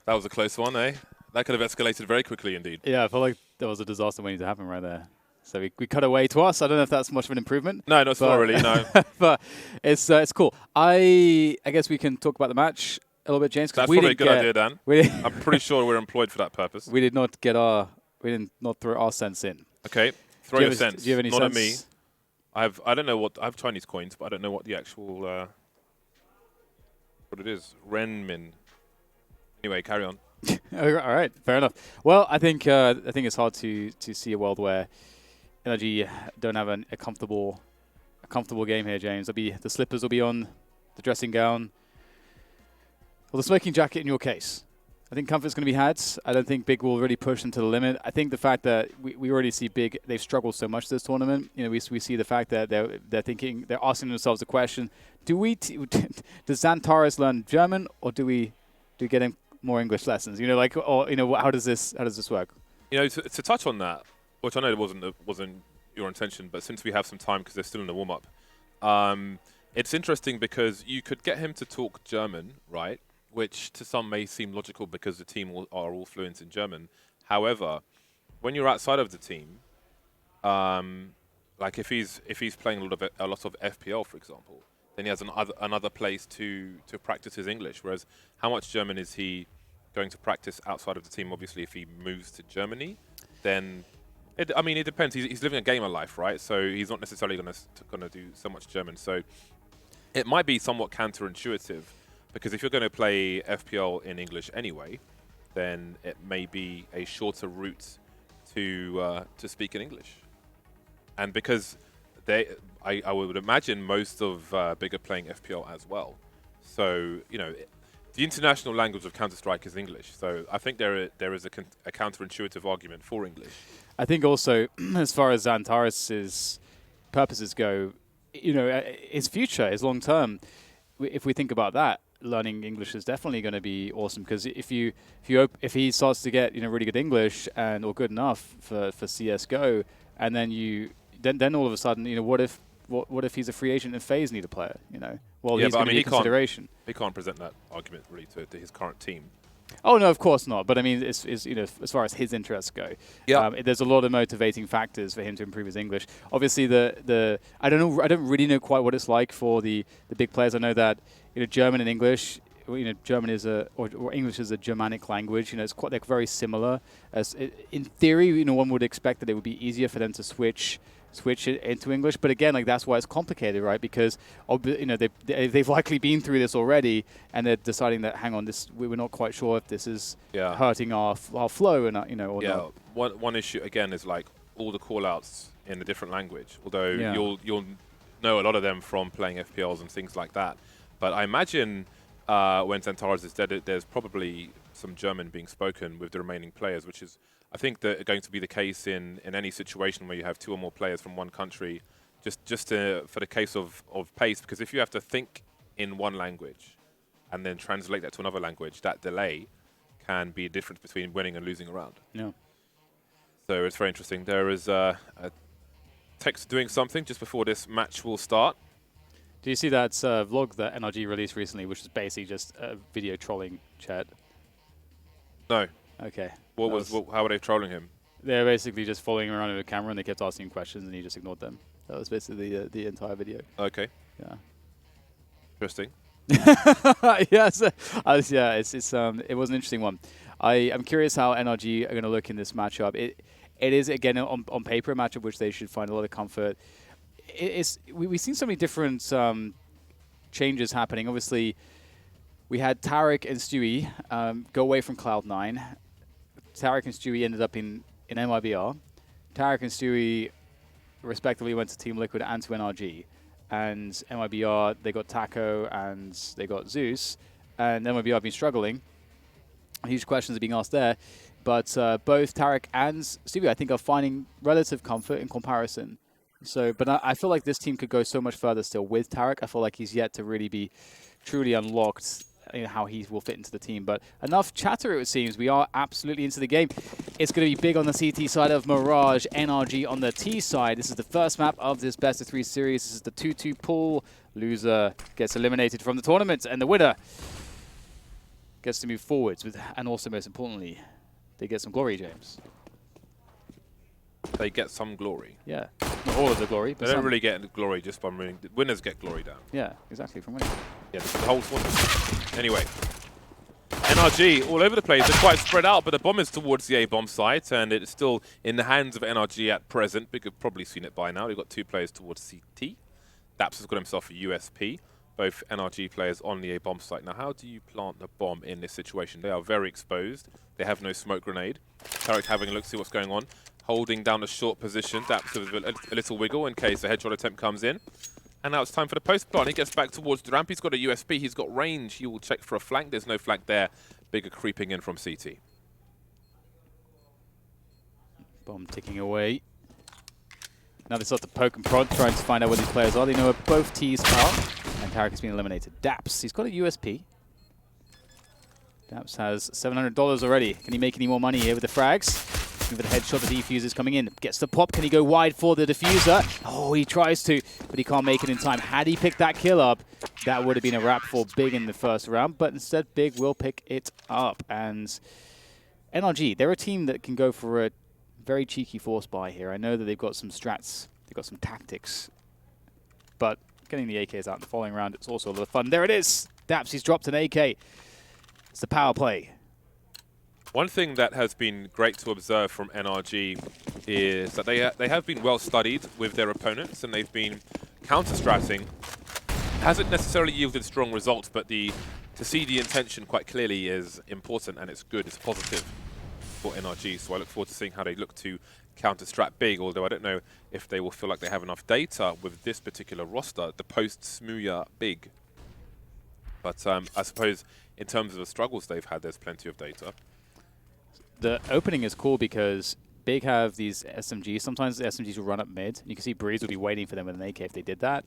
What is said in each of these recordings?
That was a close one, eh? That could have escalated very quickly indeed. Yeah, I feel like there was a disaster waiting to happen right there. So we cut away to us. I don't know if that's much of an improvement. No, not really, no. But it's cool. I guess we can talk about the match a little bit, James. That's probably a good idea, Dan. I'm pretty sure we're employed for that purpose. We did not throw our cents in. Okay, throw your cents. Do you have any not cents? At me. I don't know what I have Chinese coins, but I don't know what the actual what it is. Renmin. Anyway, carry on. All right, fair enough. Well, I think it's hard to see a world where NRG don't have a comfortable game here, James. The slippers will be on, the dressing gown, or the smoking jacket in your case. I think comfort's going to be had. I don't think Big will really push them to the limit. I think the fact that we already see Big, they've struggled so much this tournament. You know, we see the fact that they're asking themselves the question: does Xantares learn German, or do we get him more English lessons? You know, like, or you know, how does this work? You know, to touch on that, which I know wasn't your intention, but since we have some time because they're still in the warm up, it's interesting because you could get him to talk German, right? Which to some may seem logical because the team are all fluent in German. However, when you're outside of the team, like if he's playing a lot of FPL, for example, then he has another place to practice his English. Whereas, how much German is he going to practice outside of the team? Obviously, if he moves to Germany, then it depends. He's living a gamer life, right? So he's not necessarily gonna do so much German. So it might be somewhat counterintuitive. Because if you're going to play FPL in English anyway, then it may be a shorter route to speak in English. And because I would imagine most of Big are playing FPL as well. So, you know, the international language of Counter-Strike is English. So I think there is a counterintuitive argument for English. I think also, as far as Xantares' purposes go, you know, his future, his long term, if we think about that, learning English is definitely going to be awesome, because if he starts to get, you know, really good English or good enough for CS:GO, and then all of a sudden, you know, what if he's a free agent and FaZe need a player, you know? Well, yeah, he's going to be a consideration. He can't present that argument really to his current team. Oh no, of course not. But I mean, it's you know, as far as his interests go, there's a lot of motivating factors for him to improve his English. Obviously, I don't really know quite what it's like for the big players. I know that, you know, German and English, you know, German is or English is a Germanic language. You know, they're very similar. In theory, you know, one would expect that it would be easier for them to switch it into English, but again, like, that's why it's complicated, right? Because, you know, they've likely been through this already, and they're deciding that, hang on, we're not quite sure if this is hurting our flow, and you know, or not. One issue again is like all the call-outs in a different language. Although you'll know a lot of them from playing FPLs and things like that. But I imagine when Xantares is dead, there's probably some German being spoken with the remaining players, which is, I think, that going to be the case in any situation where you have two or more players from one country, just for the case of pace, because if you have to think in one language and then translate that to another language, that delay can be a difference between winning and losing a round. Yeah. So it's very interesting. There is a text doing something just before this match will start. Do you see that vlog that NRG released recently, which is basically just a video trolling chat? No. Okay. How were they trolling him? They're basically just following him around with a camera, and they kept asking him questions, and he just ignored them. That was basically the entire video. Okay. Yeah. Interesting. Yes. It was an interesting one. I'm curious how NRG are going to look in this matchup. It is, again, on paper, a matchup which they should find a lot of comfort. We've seen so many different changes happening. Obviously, we had Tarek and Stewie go away from Cloud9. Tarek and Stewie ended up in NYBR. Tarek and Stewie respectively went to Team Liquid and to NRG. And NYBR, they got Taco and they got Zeus. And NYBR have been struggling. Huge questions are being asked there. But both Tarek and Stewie, I think, are finding relative comfort in comparison. So, but I feel like this team could go so much further still with Tarek. I feel like he's yet to really be truly unlocked, you know, how he will fit into the team. But enough chatter, it seems. We are absolutely into the game. It's going to be big on the CT side of Mirage, NRG on the T side. This is the first map of this best-of-3 series. This is the 2-2 pool. Loser gets eliminated from the tournament, and the winner gets to move forwards, and also, most importantly, they get some glory, James. They get some glory. Yeah, not all of the glory, but They don't some. really get glory just by winning. Winners get glory down. Yeah, exactly, from winning. Yeah, this is the whole tournament. Anyway, NRG all over the place. They're quite spread out, but the bomb is towards the A-bomb site, and it's still in the hands of NRG at present. Big have probably seen it by now. They've got 2 players towards CT. Daps has got himself a USP. Both NRG players on the A-bomb site. Now, how do you plant the bomb in this situation? They are very exposed. They have no smoke grenade. Tarek having a look, see what's going on. Holding down a short position. Daps with a little wiggle in case a headshot attempt comes in. And now it's time for the post plant. He gets back towards the ramp. He's got a USP. He's got range. He will check for a flank. There's no flank there. Bigger creeping in from CT. Bomb ticking away. Now they start to poke and prod, trying to find out where these players are. They know where both T's are. And Tarek has been eliminated. Daps, he's got a USP. Daps has $700 already. Can he make any more money here with the frags? Looking for the headshot, the defuse is coming in. Gets the pop, can he go wide for the diffuser? Oh, he tries to, but he can't make it in time. Had he picked that kill up, that would have been a wrap for Big in the first round, but instead Big will pick it up. And NRG, they're a team that can go for a very cheeky force buy here. I know that they've got some strats, they've got some tactics, but getting the AKs out in the following round, it's also a lot of fun. There it is! Daps, he's dropped an AK. It's the power play. One thing that has been great to observe from NRG is that they have been well studied with their opponents, and they've been counter-stratting. Hasn't necessarily yielded strong results, but to see the intention quite clearly is important, and it's good, it's positive for NRG. So I look forward to seeing how they look to counter-strat Big, although I don't know if they will feel like they have enough data with this particular roster, the post-Smooya Big. But I suppose in terms of the struggles they've had, there's plenty of data. The opening is cool because Big have these SMGs. Sometimes the SMGs will run up mid. You can see Breeze will be waiting for them with an AK if they did that.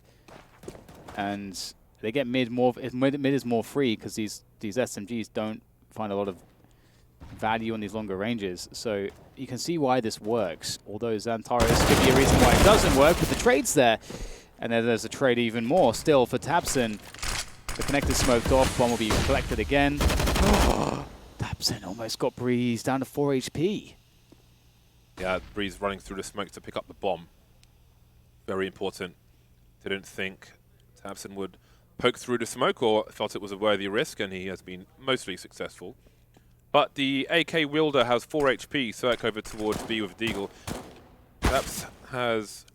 And they get mid more. Mid is more free because these SMGs don't find a lot of value on these longer ranges. So you can see why this works. Although Xantares could be a reason why it doesn't work, but the trade's there. And then there's a trade even more still for Tabson. The connector smoked off. Bomb will be collected again. Tabson almost got Breeze down to 4 HP. Yeah, Breeze running through the smoke to pick up the bomb. Very important. Didn't think Tabson would poke through the smoke or felt it was a worthy risk, and he has been mostly successful. But the AK wielder has 4 HP, Cirque over towards B with Deagle. Daps has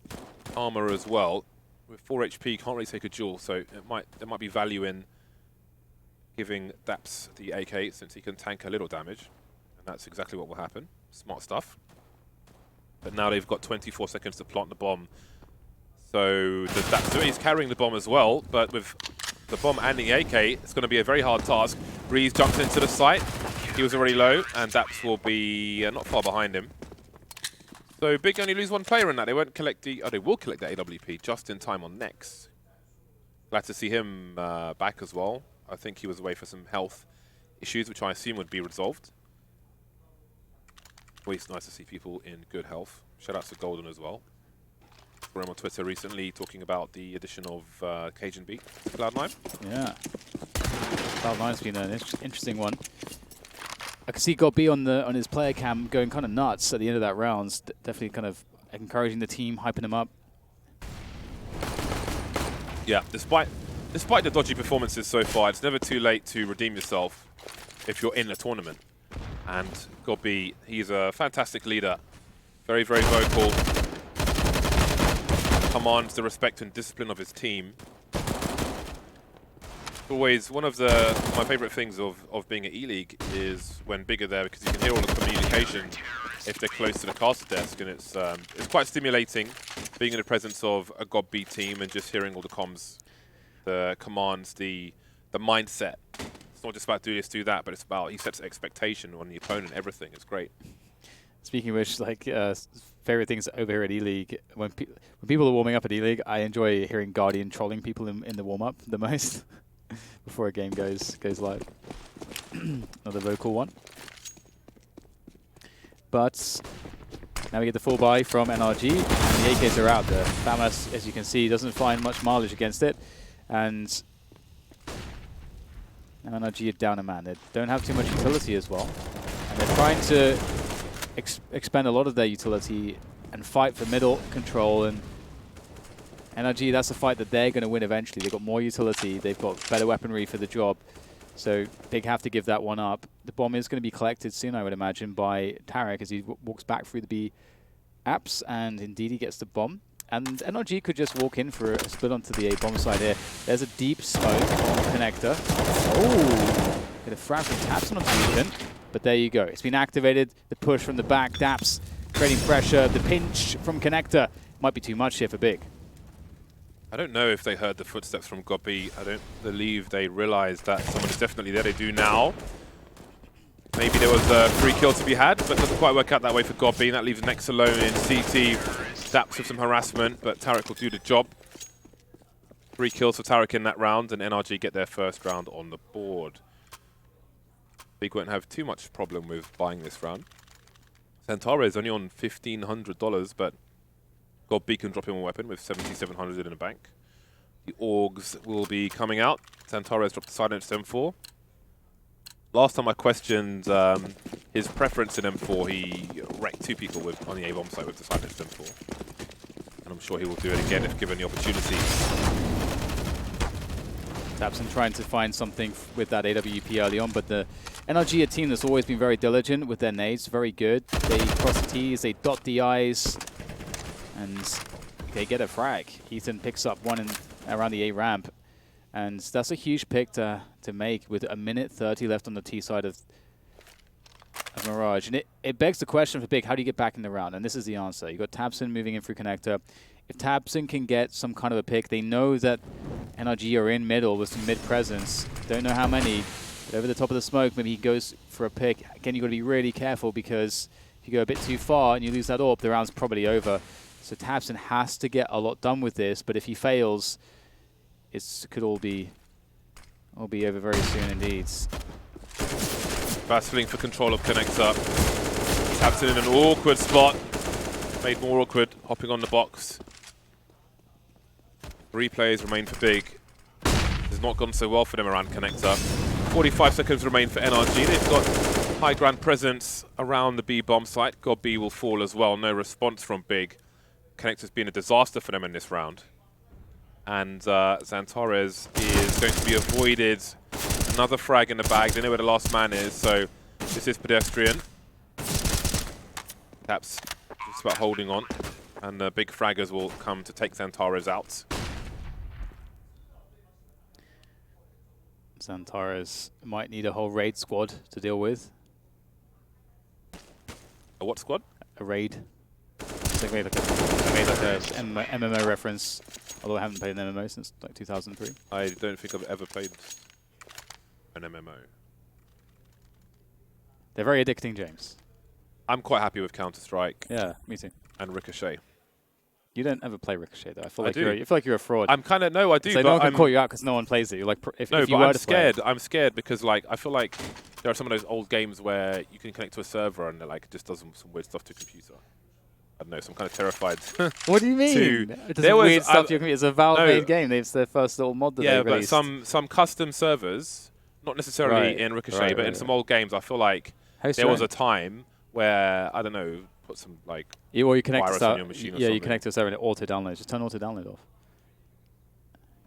armor as well. With 4 HP, can't really take a duel, so there might be value in giving Daps the AK since he can tank a little damage. And that's exactly what will happen. Smart stuff. But now they've got 24 seconds to plant the bomb. So does Daps do it? He's carrying the bomb as well, but with the bomb and the AK, it's going to be a very hard task. Breeze jumps into the site. He was already low, and Daps will be not far behind him. So Big only lose 1 player in that. They won't collect the... Oh, they will collect the AWP just in time on next. Glad to see him back as well. I think he was away for some health issues, which I assume would be resolved. Always nice to see people in good health. Shout out to Golden as well. Saw him on Twitter recently talking about the addition of Cajun Beat to Cloud9. Yeah. Cloud9's been an interesting one. I can see Godby on his player cam going kind of nuts at the end of that round. Definitely kind of encouraging the team, hyping them up. Yeah, despite the dodgy performances so far, it's never too late to redeem yourself if you're in the tournament. And Godby, he's a fantastic leader. Very, very vocal. Commands the respect and discipline of his team. Always one of my favorite things of being at E-League is when Big are there, because you can hear all the communication if they're close to the caster desk, and it's quite stimulating being in the presence of a Godby team and just hearing all the comms, the commands, the mindset. It's not just about do this, do that, but it's about he sets expectation on the opponent, everything. It's great. Speaking of which, like favorite things over here at E-League, when people are warming up at E-League, I enjoy hearing Guardian trolling people in the warm-up the most. Before a game goes live. Another vocal one. But now we get the full buy from NRG, and the AKs are out there. FAMAS, as you can see, doesn't find much mileage against it. And Now NRG are down a man. They don't have too much utility as well. And they're trying to expend a lot of their utility and fight for middle control. And NRG, that's a fight that they're going to win eventually. They've got more utility. They've got better weaponry for the job. So they have to give that one up. The bomb is going to be collected soon, I would imagine, by Tarek as he walks back through the B apps. And indeed, he gets the bomb. And NRG could just walk in for a split onto the A bomb side here. There's a deep smoke on connector. Oh! Get a frag from Tapson onto Fusion. But there you go. It's been activated. The push from the back. Daps creating pressure. The pinch from connector. Might be too much here for Big. I don't know if they heard the footsteps from Gobi. I don't believe they realized that someone is definitely there. They do now. Maybe there was a free kill to be had, but doesn't quite work out that way for Gobi. That leaves Nex alone in CT. Daps with some harassment, but Tarek will do the job. 3 kills for Tarek in that round, and NRG get their first round on the board. Big won't have too much problem with buying this round. Centaur is only on $1,500, but Gobi can drop him a weapon with 7,700 in the bank. The Augs will be coming out. Centaur's dropped the silenced M4. Last time I questioned his preference in M4, he wrecked 2 people on the A-bomb site with the silenced M4. And I'm sure he will do it again if given the opportunity. Tapson trying to find something with that AWP early on, but the NRG, a team that's always been very diligent with their nades, very good. They cross the T's, they dot the I's, and they get a frag. Ethan picks up one around the A ramp, and that's a huge pick to make with 1:30 left on the T side of Mirage. And it begs the question for Big, how do you get back in the round? And this is the answer. You've got Tapson moving in through connector. If Tapson can get some kind of a pick, they know that NRG are in middle with some mid presence. Don't know how many, but over the top of the smoke, maybe he goes for a pick. Again, you've got to be really careful because if you go a bit too far and you lose that AWP, the round's probably over. So Tapson has to get a lot done with this, but if he fails, it could all be over very soon indeed. Battling for control of connector. Tapson in an awkward spot. Made more awkward, hopping on the box. 3 players remain for Big. It's not gone so well for them around connector. 45 seconds remain for NRG. They've got high ground presence around the B bomb site. God B will fall as well. No response from Big. Connector's been a disaster for them in this round. And Xantares is going to be avoided. Another frag in the bag. They know where the last man is, so this is pedestrian. Taps just about holding on. And the big fraggers will come to take Xantares out. Xantares might need a whole raid squad to deal with. A what squad? A raid. They made like a MMO reference, although I haven't played an MMO since like 2003. I don't think I've ever played an MMO. They're very addicting, James. I'm quite happy with Counter-Strike. Yeah, me too. And Ricochet. You don't ever play Ricochet though. I feel like you're a fraud. I'm kind of I do. So but no one can call you out because no one plays it. You're like, if you but were I'm to scared. play I'm scared because like I feel like there are some of those old games where you can connect to a server and like it just does some weird stuff to a computer. I don't know. So I'm kind of terrified. What do you mean? It does weird stuff to your computer. It's a Valve-made game. It's their first little mod that they released. Yeah, but some custom servers, not necessarily in Ricochet, but in some old games, I feel like there was a time where I don't know. Put some like you connect virus on your machine or something. You connect to a server and it auto-downloads. Just turn auto-download off.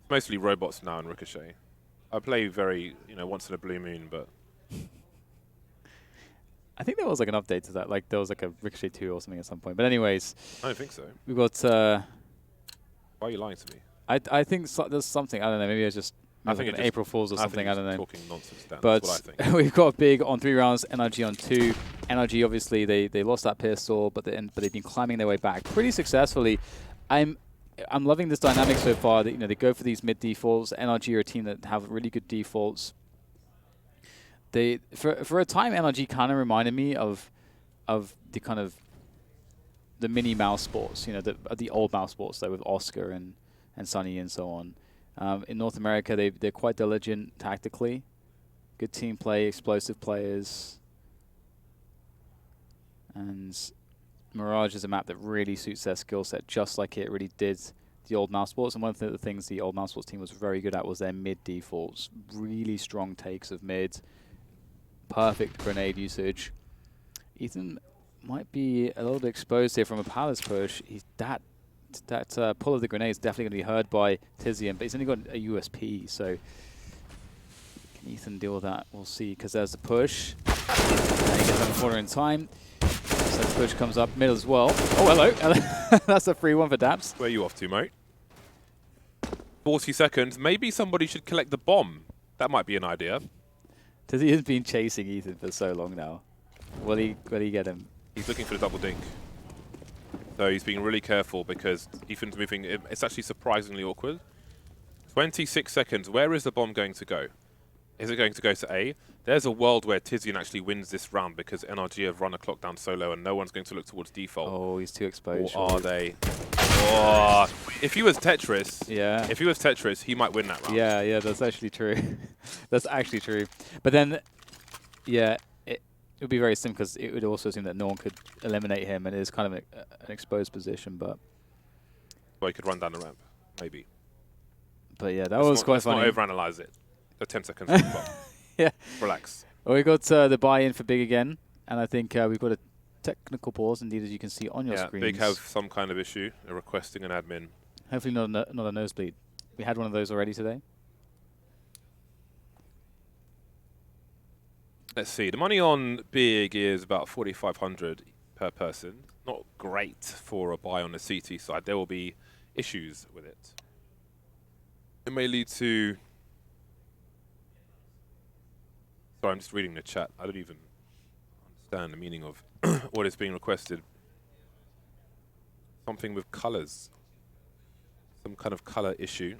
Mostly robots now in Ricochet. I play very, once in a blue moon, but... I think there was like an update to that. Like there was like a Ricochet 2 or something at some point. But anyways... I don't think so. We've got... Why are you lying to me? I think there's something. I don't know. Maybe I just... I think it's April Fools or something. I don't know. Talking nonsense, Dan. But that's what I think. we've got Big on 3 rounds, NRG on 2. NRG obviously they lost that pistol, but they've been climbing their way back pretty successfully. I'm loving this dynamic so far. That they go for these mid defaults. NRG are a team that have really good defaults. They for a time NRG kind of reminded me of the kind of the mini mouse sports. The old mouse sports though with Oscar and Sunny and so on. In North America, they're quite diligent tactically. Good team play, explosive players. And Mirage is a map that really suits their skill set, just like it really did the old Mouse Sports, and one of the things the old Mouse Sports team was very good at was their mid defaults. Really strong takes of mid, perfect grenade usage. Ethan might be a little bit exposed here from a palace push. That pull of the grenade is definitely going to be heard by Tizian, but he's only got a USP, so can Ethan deal with that? We'll see, because there's the push. And he gets on the corner in time. So the push comes up middle as well. Oh, hello. That's a free one for Daps. Where are you off to, mate? 40 seconds. Maybe somebody should collect the bomb. That might be an idea. Tizian's been chasing Ethan for so long now. Will he get him? He's looking for the double dink. So he's being really careful because Ethan's moving. It's actually surprisingly awkward. 26 seconds. Where is the bomb going to go? Is it going to go to A? There's a world where Tizian actually wins this round because NRG have run a clock down so low and no one's going to look towards default. Oh, he's too exposed. Or are they? Oh, if he was Tetris, yeah. If he was Tetris, he might win that round. Yeah, that's actually true. That's actually true. But then, yeah, it would be very simple because it would also seem that no one could eliminate him, and it is kind of an exposed position. But Well, he could run down the ramp, maybe. But yeah, that was quite funny. Let's not overanalyze it. 10 seconds. On the clock. Yeah. Relax. Well, we got the buy-in for Big again, and I think we've got a technical pause, indeed, as you can see on your screen. Big have some kind of issue. They're requesting an admin. Hopefully not a nosebleed. We had one of those already today. Let's see. The money on Big is about 4,500 per person. Not great for a buy on the CT side. There will be issues with it. It may lead to... Sorry, I'm just reading the chat. I don't even understand the meaning of what is being requested. Something with colors. Some kind of color issue.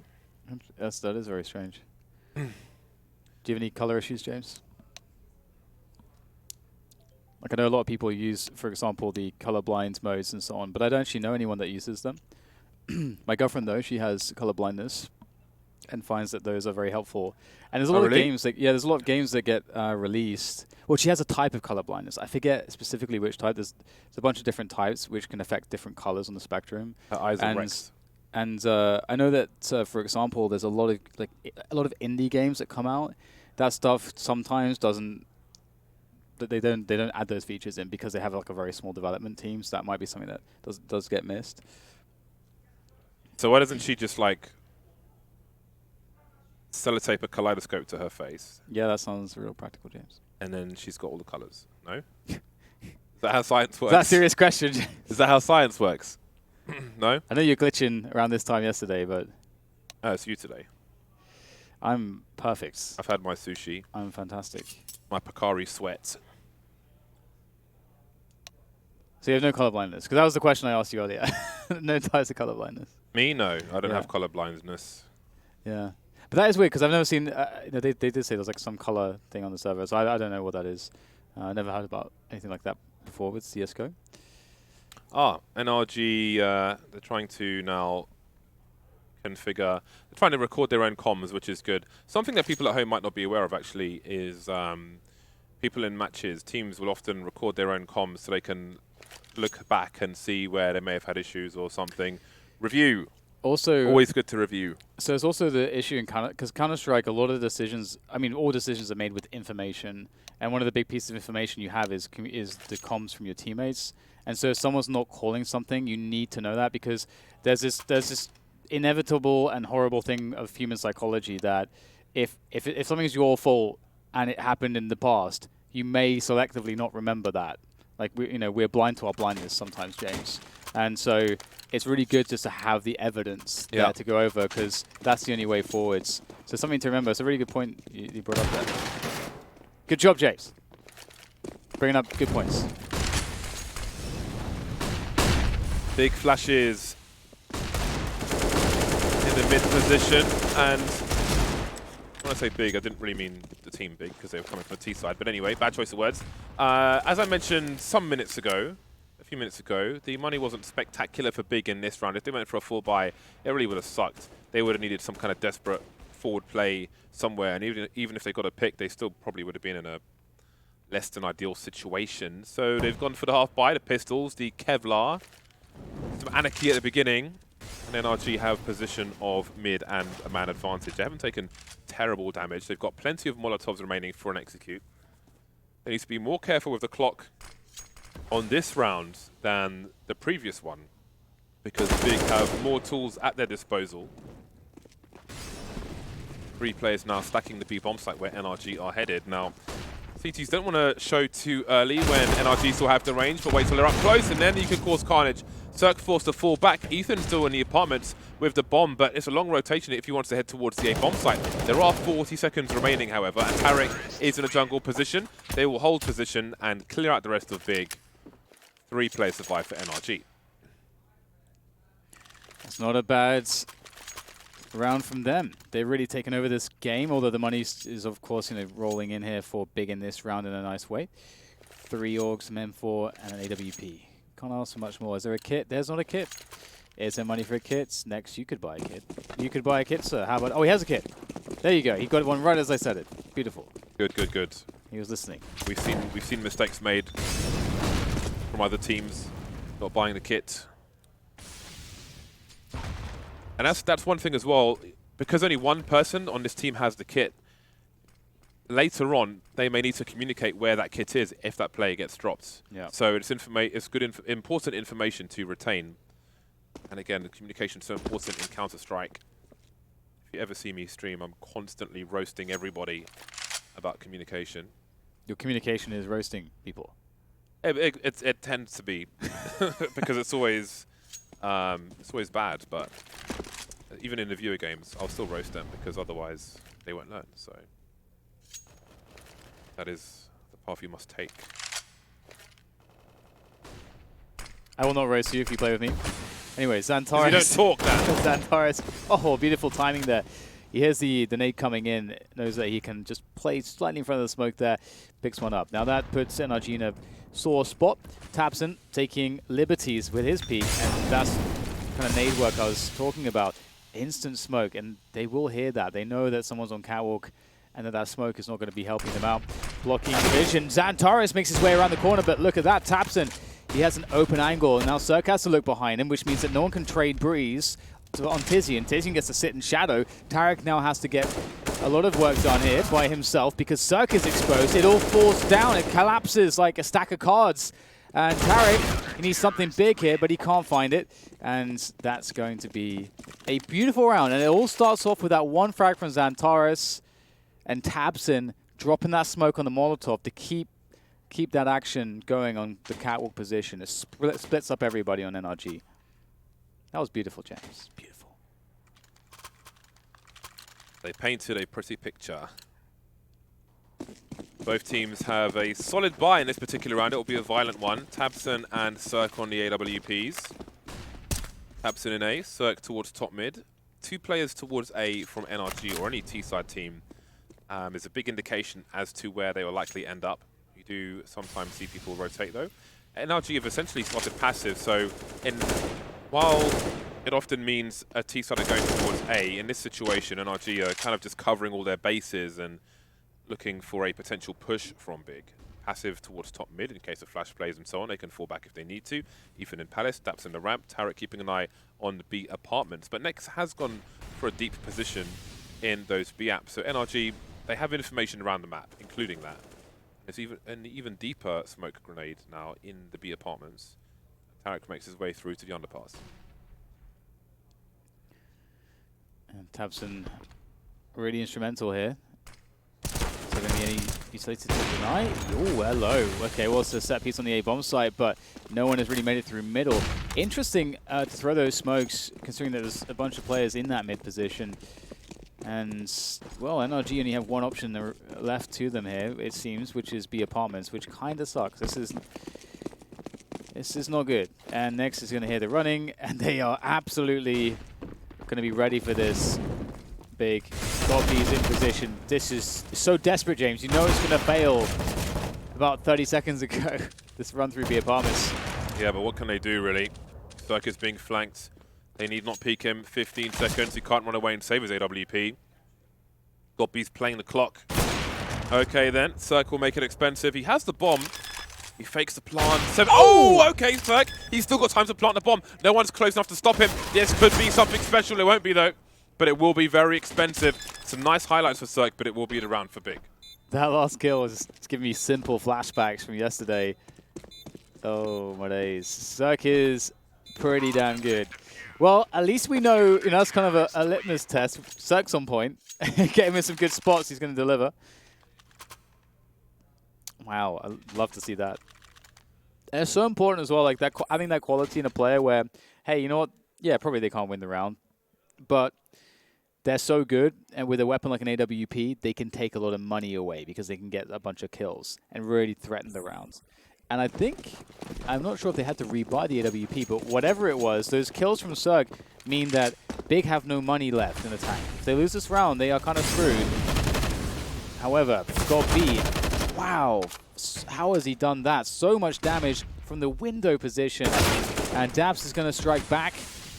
Yes, that is very strange. Do you have any color issues, James? Like, I know a lot of people use, for example, the colorblind modes and so on, but I don't actually know anyone that uses them. My girlfriend, though, she has color blindness and finds that those are very helpful. And there's a lot of games that, there's a lot of games that get released. Well, she has a type of color blindness. I forget specifically which type. There's a bunch of different types which can affect different colors on the spectrum. Her eyes are wrecked. And I know that, for example, there's a lot of indie games that come out. That stuff sometimes doesn't. They don't add those features in because they have like a very small development team. So that might be something that does get missed. So why doesn't she just like sellotape a kaleidoscope to her face? Yeah, that sounds real practical, James. And then she's got all the colors. No? Is that how science works? That's a serious question. Is that how science works? No? I know you're glitching around this time yesterday, but... Oh, it's you today. I'm perfect. I've had my sushi. I'm fantastic. My Picari sweat. So you have no color blindness? Because that was the question I asked you earlier. No ties to color blindness. Me? No. I don't have color blindness. Yeah. But that is weird because I've never seen... they did say there's like some color thing on the server, so I don't know what that is. I never heard about anything like that before with CSGO. NRG, they're trying to now configure... They're trying to record their own comms, which is good. Something that people at home might not be aware of, actually, is people in matches, teams will often record their own comms so they can look back and see where they may have had issues or something. Review. Also, always good to review. So it's also the issue in Counter-Strike, a lot of the decisions, I mean, all decisions are made with information. And one of the big pieces of information you have is the comms from your teammates. And so if someone's not calling something, you need to know that because there's this inevitable and horrible thing of human psychology that if something's your fault and it happened in the past, you may selectively not remember that. Like we're blind to our blindness sometimes, James. And so it's really good just to have the evidence there to go over because that's the only way forwards. So something to remember. It's a really good point you brought up there. Good job, James. Bringing up good points. Big flashes in the mid position, and when I say big, I didn't really mean the team big because they were coming from the T side. But anyway, bad choice of words. As I mentioned a few minutes ago, the money wasn't spectacular for Big in this round. If they went for a full buy, it really would have sucked. They would have needed some kind of desperate forward play somewhere, and even if they got a pick, they still probably would have been in a less than ideal situation. So they've gone for the half buy, the pistols, the Kevlar, some anarchy at the beginning. And NRG have position of mid and a man advantage. They haven't taken terrible damage. They've got plenty of Molotovs remaining for an execute. They need to be more careful with the clock on this round than the previous one, because Big have more tools at their disposal. 3 players now stacking the B bomb site where NRG are headed. Now, CTs don't want to show too early when NRG still have the range, but wait till they're up close and then you can cause carnage. Cirque forced to fall back. Ethan's still in the apartments with the bomb, but it's a long rotation if he wants to head towards the A bomb site. There are 40 seconds remaining, however, and Tarek is in a jungle position. They will hold position and clear out the rest of Big. 3 players survive for NRG. It's not a bad round from them. They've really taken over this game, although the money is of course, rolling in here for Big in this round in a nice way. 3 Orgs, some M4, and an AWP. Can't ask for much more. Is there a kit? There's not a kit. Is there money for a kit? Next, you could buy a kit. You could buy a kit, sir. How about... Oh, he has a kit. There you go. He got one right as I said it. Beautiful. Good, good, good. He was listening. We've seen mistakes made from other teams not buying the kit. And that's one thing as well, because only one person on this team has the kit, later on, they may need to communicate where that kit is if that player gets dropped. Yeah. So it's important information to retain. And again, the communication is so important in Counter-Strike. If you ever see me stream, I'm constantly roasting everybody about communication. Your communication is roasting people. It tends to be, because it's always bad, but even in the viewer games, I'll still roast them because otherwise they won't learn. So that is the path you must take. I will not roast you if you play with me. Anyway, Xantares. You don't talk that. Xantares. Oh, beautiful timing there. He hears the nade coming in, knows that he can just play slightly in front of the smoke there, picks one up. Now that puts NRG in a sore spot. tabseN taking liberties with his peak, and that's kind of nade work I was talking about. Instant smoke, and they will hear that. They know that someone's on catwalk, and that smoke is not going to be helping them out. Blocking the vision. Xantares makes his way around the corner, but look at that. tabseN, he has an open angle, and now Cirque has to look behind him, which means that no one can trade Breeze on Tizian. Tizian gets to sit in shadow. Tarek now has to get a lot of work done here by himself because Cirque is exposed. It all falls down. It collapses like a stack of cards. And Tarek, he needs something big here, but he can't find it. And that's going to be a beautiful round. And it all starts off with that one frag from Xantares and tabseN dropping that smoke on the Molotov to keep that action going on the catwalk position. It splits up everybody on NRG. That was beautiful, James. Beautiful. They painted a pretty picture. Both teams have a solid buy in this particular round. It will be a violent one. tabseN and Cirque on the AWPs. tabseN in A, Cirque towards top mid. 2 players towards A from NRG or any T-side team is a big indication as to where they will likely end up. You do sometimes see people rotate though. NRG have essentially started passive, so while it often means a T-side are going towards A, in this situation NRG are kind of just covering all their bases and looking for a potential push from Big. Passive towards top mid in case of flash plays and so on. They can fall back if they need to. Ethan in Palace, tabseN the ramp, Tarek keeping an eye on the B apartments. But Nex has gone for a deep position in those B apps. So NRG, they have information around the map, including that. There's even an even deeper smoke grenade now in the B apartments. Tarek makes his way through to the underpass. And tabseN really instrumental here. Is there going to be any utility to deny? Oh, hello. Okay, well, it's a set piece on the A-bomb site, but no one has really made it through middle. Interesting to throw those smokes, considering that there's a bunch of players in that mid position. And, well, NRG only have one option left to them here, it seems, which is B apartments, which kind of sucks. This is not good. And Nex is going to hear the running, and they are absolutely going to be ready for this. Big. Got these in position. This is so desperate, James. You know it's going to fail about 30 seconds ago. This run through B apartments. Yeah, but what can they do, really? Cirque is being flanked. They need not peek him. 15 seconds. He can't run away and save his AWP. Gobby's playing the clock. Okay, then. Cirque will make it expensive. He has the bomb. He fakes the plant. Oh, okay, Zerk. He's still got time to plant the bomb. No one's close enough to stop him. This could be something special. It won't be, though. But it will be very expensive. Some nice highlights for Zerk, but it will be the round for Big. That last kill was just giving me simple flashbacks from yesterday. Oh, my days. Zerk is pretty damn good. Well, at least we know, that's kind of a litmus test. Zerk's on point. Get him in some good spots. He's going to deliver. Wow, I'd love to see that. And it's so important as well, like that, having that quality in a player where, hey, you know what? Yeah, probably they can't win the round, but they're so good, and with a weapon like an AWP, they can take a lot of money away because they can get a bunch of kills and really threaten the rounds. And I think, I'm not sure if they had to rebuy the AWP, but whatever it was, those kills from Zerk mean that Big have no money left in the tank. If they lose this round, they are kind of screwed. However, got B. Wow, how has he done that? So much damage from the window position. And Dabs is going to strike back.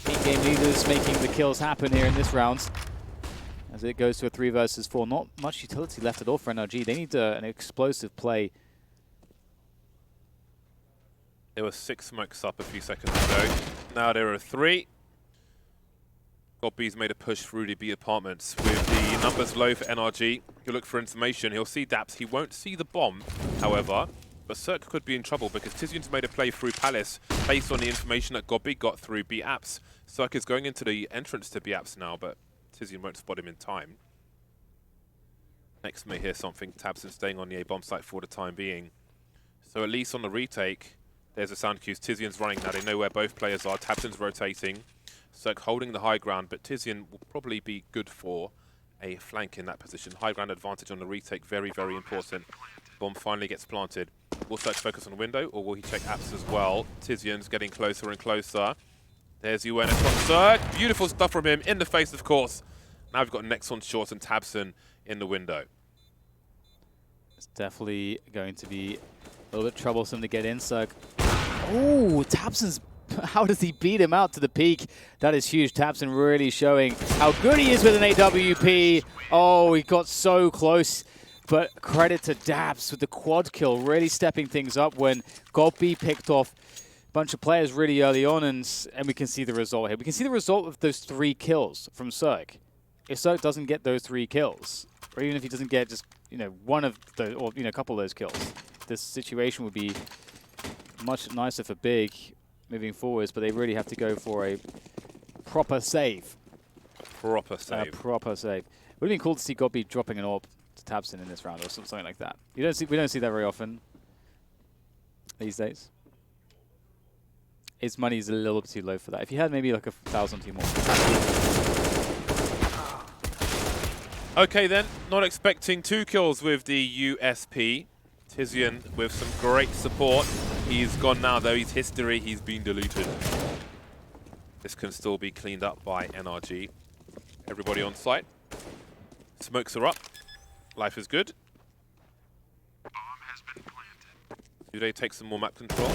In-game leaders making the kills happen here in this round. As it goes to a 3 versus 4. Not much utility left at all for NRG. They need an explosive play. There were 6 smokes up a few seconds ago. Now there are 3. B's made a push through the B apartments. With the numbers low for NRG, he'll look for information. He'll see Daps. He won't see the bomb, however. But Zerk could be in trouble because Tizian's made a play through Palace based on the information that Gobby got through B apps. Zerk is going into the entrance to B apps now, but Tizian won't spot him in time. Next may hear something. Tabson staying on the A bomb site for the time being. So at least on the retake, there's a sound cue. Tizian's running now. They know where both players are. Tabson's rotating. Zerk holding the high ground, but Tizian will probably be good for a flank in that position. High ground advantage on the retake, very, very important. Bomb finally gets planted. Will Zerk focus on the window, or will he check apps as well? Tizian's getting closer and closer. There's UN from Zerk. Beautiful stuff from him, in the face, of course. Now we've got Nexon short and Tabson in the window. It's definitely going to be a little bit troublesome to get in, Zerk. Oh, Tabson's... How does he beat him out to the peak? That is huge. Tabson really showing how good he is with an AWP. Oh, he got so close. But credit to Dabs with the quad kill, really stepping things up when Gobby picked off a bunch of players really early on, and we can see the result here. We can see the result of those 3 kills from Zerk. If Zerk doesn't get those 3 kills, or even if he doesn't get just, one of those, or, a couple of those kills, this situation would be much nicer for Big moving forwards, but they really have to go for a proper save. Proper save. A proper save. It would have been cool to see Gobby dropping an AWP to Tabson in this round or something like that. We don't see that very often these days. His money is a little bit too low for that. If you had maybe like 1,000 2 more. Okay then, not expecting 2 kills with the USP. Tizian with some great support. He's gone now though, he's history, he's been deleted. This can still be cleaned up by NRG. Everybody on site. Smokes are up. Life is good. Bomb has been planted. Do they take some more map control?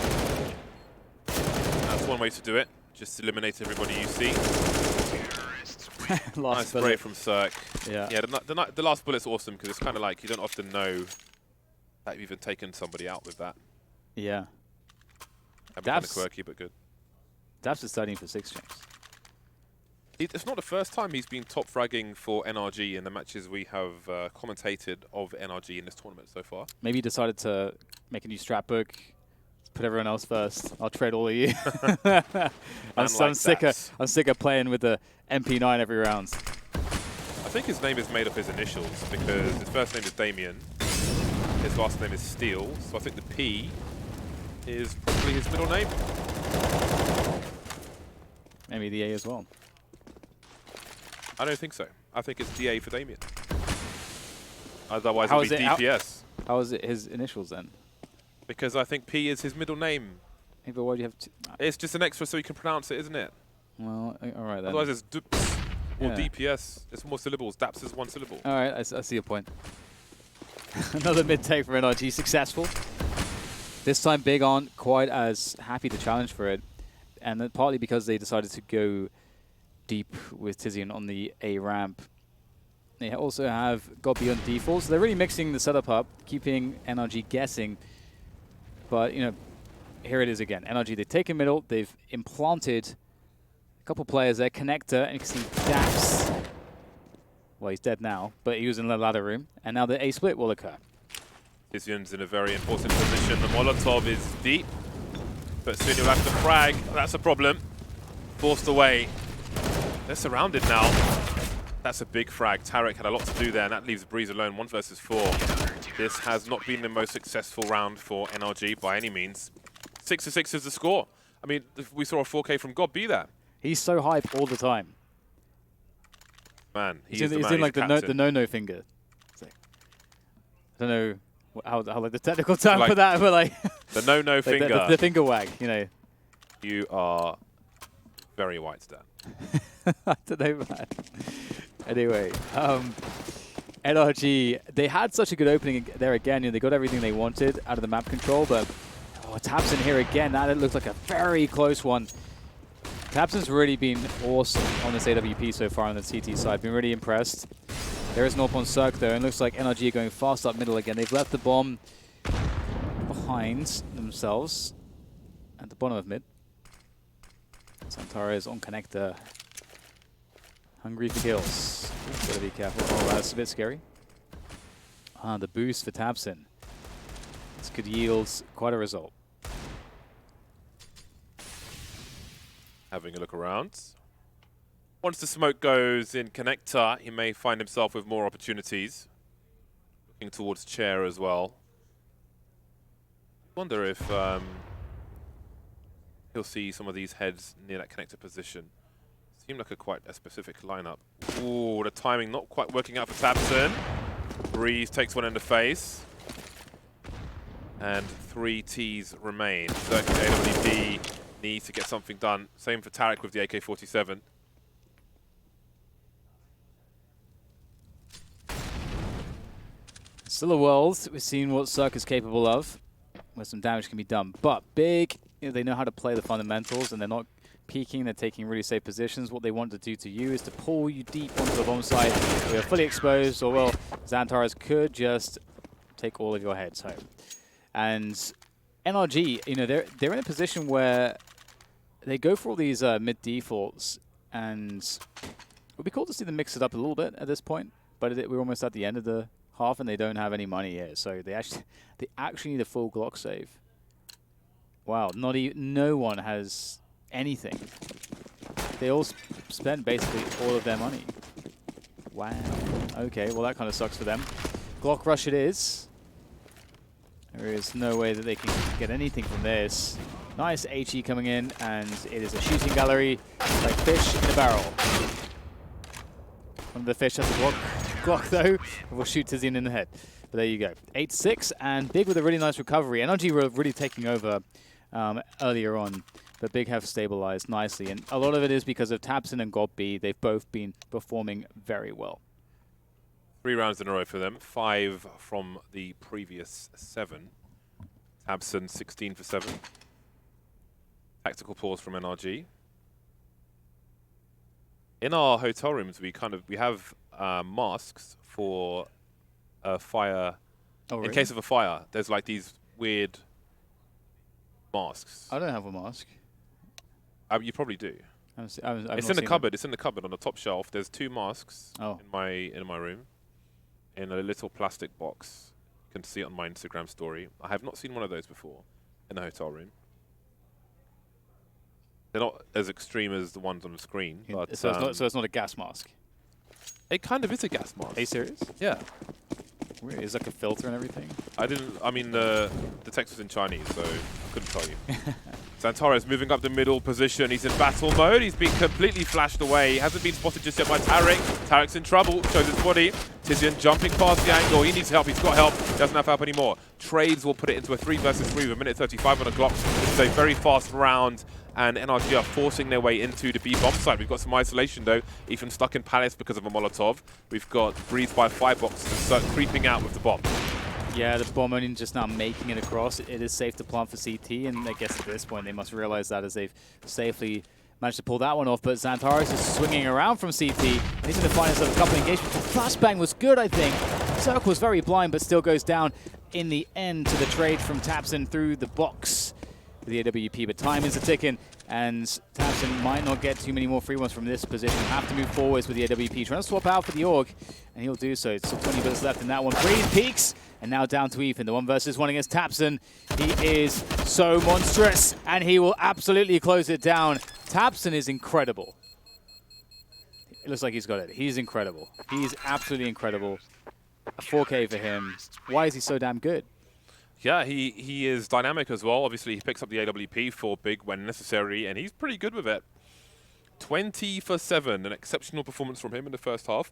That's one way to do it. Just eliminate everybody you see. Nice spray from Zerk. Yeah, the last bullet's awesome because it's kind of like you don't often know that you've even taken somebody out with that. Yeah. Kind of quirky, but good. Dabs is starting for 6 champs. It's not the first time he's been top fragging for NRG in the matches we have commentated of NRG in this tournament so far. Maybe he decided to make a new strat book, put everyone else first. I'll trade all of you. I'm sick of playing with the MP9 every round. I think his name is made up his initials because his first name is Damien. His last name is Steele, so I think the P is probably his middle name. Maybe the A as well. I don't think so. I think it's DA for Damien. Otherwise it would be DPS. How is it his initials then? Because I think P is his middle name. Hey, but why do you have to... It's just an extra so you can pronounce it, isn't it? Well, all right then. Otherwise it's DUPS or DPS. It's more syllables. DAPS is 1 syllable. All right, I see your point. Another mid-take for NRG successful. This time Big aren't quite as happy to challenge for it. And partly because they decided to go deep with Tizian on the A ramp. They also have Gobby on default, so they're really mixing the setup up, keeping NRG guessing. But, you know, here it is again. NRG, they've taken middle. They've implanted a couple players there. Connector, and you can see Dax. Well, he's dead now, but he was in the ladder room. And now the A-split will occur. Tizian's in a very important position. The Molotov is deep, but soon he'll have to frag. That's a problem. Forced away. They're surrounded now. That's a big frag. Tarek had a lot to do there, and that leaves Breeze alone, 1 versus 4. This has not been the most successful round for NRG by any means. 6-6 is the score. I mean, we saw a 4K from God be there. He's so hype all the time. Man, He's in like the no finger. Like, I don't know how like the technical term like for that, but like the no like finger. the finger wag, you know. You are very white, Stan. I don't know, man. Anyway, NRG, they had such a good opening there again. You know, they got everything they wanted out of the map control, but Taps in here again. That looks like a very close one. Tabson's really been awesome on this AWP so far on the CT side. Been really impressed. There is an AWP on Cirque though, and looks like NRG are going fast up middle again. They've left the bomb behind themselves at the bottom of mid. Santara is on connector. Hungry for kills. Gotta be careful. Oh, that's a bit scary. The boost for Tabson. This could yield quite a result. Having a look around. Once the smoke goes in connector, he may find himself with more opportunities. Looking towards chair as well. Wonder if he'll see some of these heads near that connector position. Seemed like quite a specific lineup. Ooh, the timing not quite working out for Tabson. Breeze takes one in the face. And 3 Ts remain. Cirque AWD needs to get something done. Same for Tarek with the AK-47. Still a world. We've seen what Cirque is capable of, where some damage can be done. But big, you know, they know how to play the fundamentals, and they're not peeking. They're taking really safe positions. What they want to do to you is to pull you deep onto the bomb site. We are fully exposed, or well, Xantaras could just take all of your heads home. And NRG, you know, they're in a position where they go for all these mid defaults, and it would be cool to see them mix it up a little bit at this point. But we're almost at the end of the half, and they don't have any money here, so they actually need a full Glock save. Wow, no one has anything. They all spent basically all of their money. Wow. Okay, well that kind of sucks for them. Glock rush it is. There is no way that they can get anything from this. Nice HE coming in, and it is a shooting gallery like fish in a barrel. One of the fish has a Glock though, and will shoot Tizian in the head. But there you go. 8-6, and Big with a really nice recovery. NRG were really taking over earlier on, but Big have stabilized nicely. And a lot of it is because of Tabson and Godby. They've both been performing very well. 3 rounds in a row for them. 5 from the previous 7. Tabson 16 for 7. Tactical pause from NRG. In our hotel rooms, we have masks for a fire. Oh, really? In case of a fire, there's like these weird masks. I don't have a mask. You probably do. I've It's in the cupboard. It's in the cupboard on the top shelf. There's 2 masks Oh. in my room, in a little plastic box. You can see it on my Instagram story. I have not seen one of those before in the hotel room. They're not as extreme as the ones on the screen, but So it's not a gas mask. it kind of is a gas mask. Are you serious? Yeah. Weird. Is like a filter and everything? I mean, the text was in Chinese, so I couldn't tell you. Xantares moving up the middle position. He's in battle mode. He's been completely flashed away. He hasn't been spotted just yet by Tarek. Tarek's in trouble. Shows his body. Tizian jumping past the angle. He needs help. He's got help. Doesn't have help anymore. Trades will put it into a 3 versus 3 with a minute 35 on the clock. This is a very fast round, and NRG are forcing their way into the B bomb site. We've got some isolation though. Ethan stuck in Palace because of a Molotov. We've got Breeze by 5 boxes and Cirque creeping out with the bomb. Yeah, the bomb only just now making it across. It is safe to plant for CT, and I guess at this point they must realize that as they've safely managed to pull that one off. But Xantares is swinging around from CT, and he's going to find himself a couple of engagements. The flashbang was good, I think. Cirque was very blind, but still goes down. in the end to the trade from Tapson through the box with the AWP, but time is a-ticking, and Tapson might not get too many more free ones from this position. Have to move forwards with the AWP, trying to swap out for the AUG, and he'll do so. It's still 20 minutes left in that one. Breeze peaks, and now down to Ethan. The 1v1 against Tapson. He is so monstrous, and he will absolutely close it down. Tapson is incredible. It looks like he's got it. He's incredible. He's absolutely incredible. A 4K for him. Why is he so damn good? Yeah, he is dynamic as well. Obviously, he picks up the AWP for big when necessary, and he's pretty good with it. 20 for 7, an exceptional performance from him in the first half.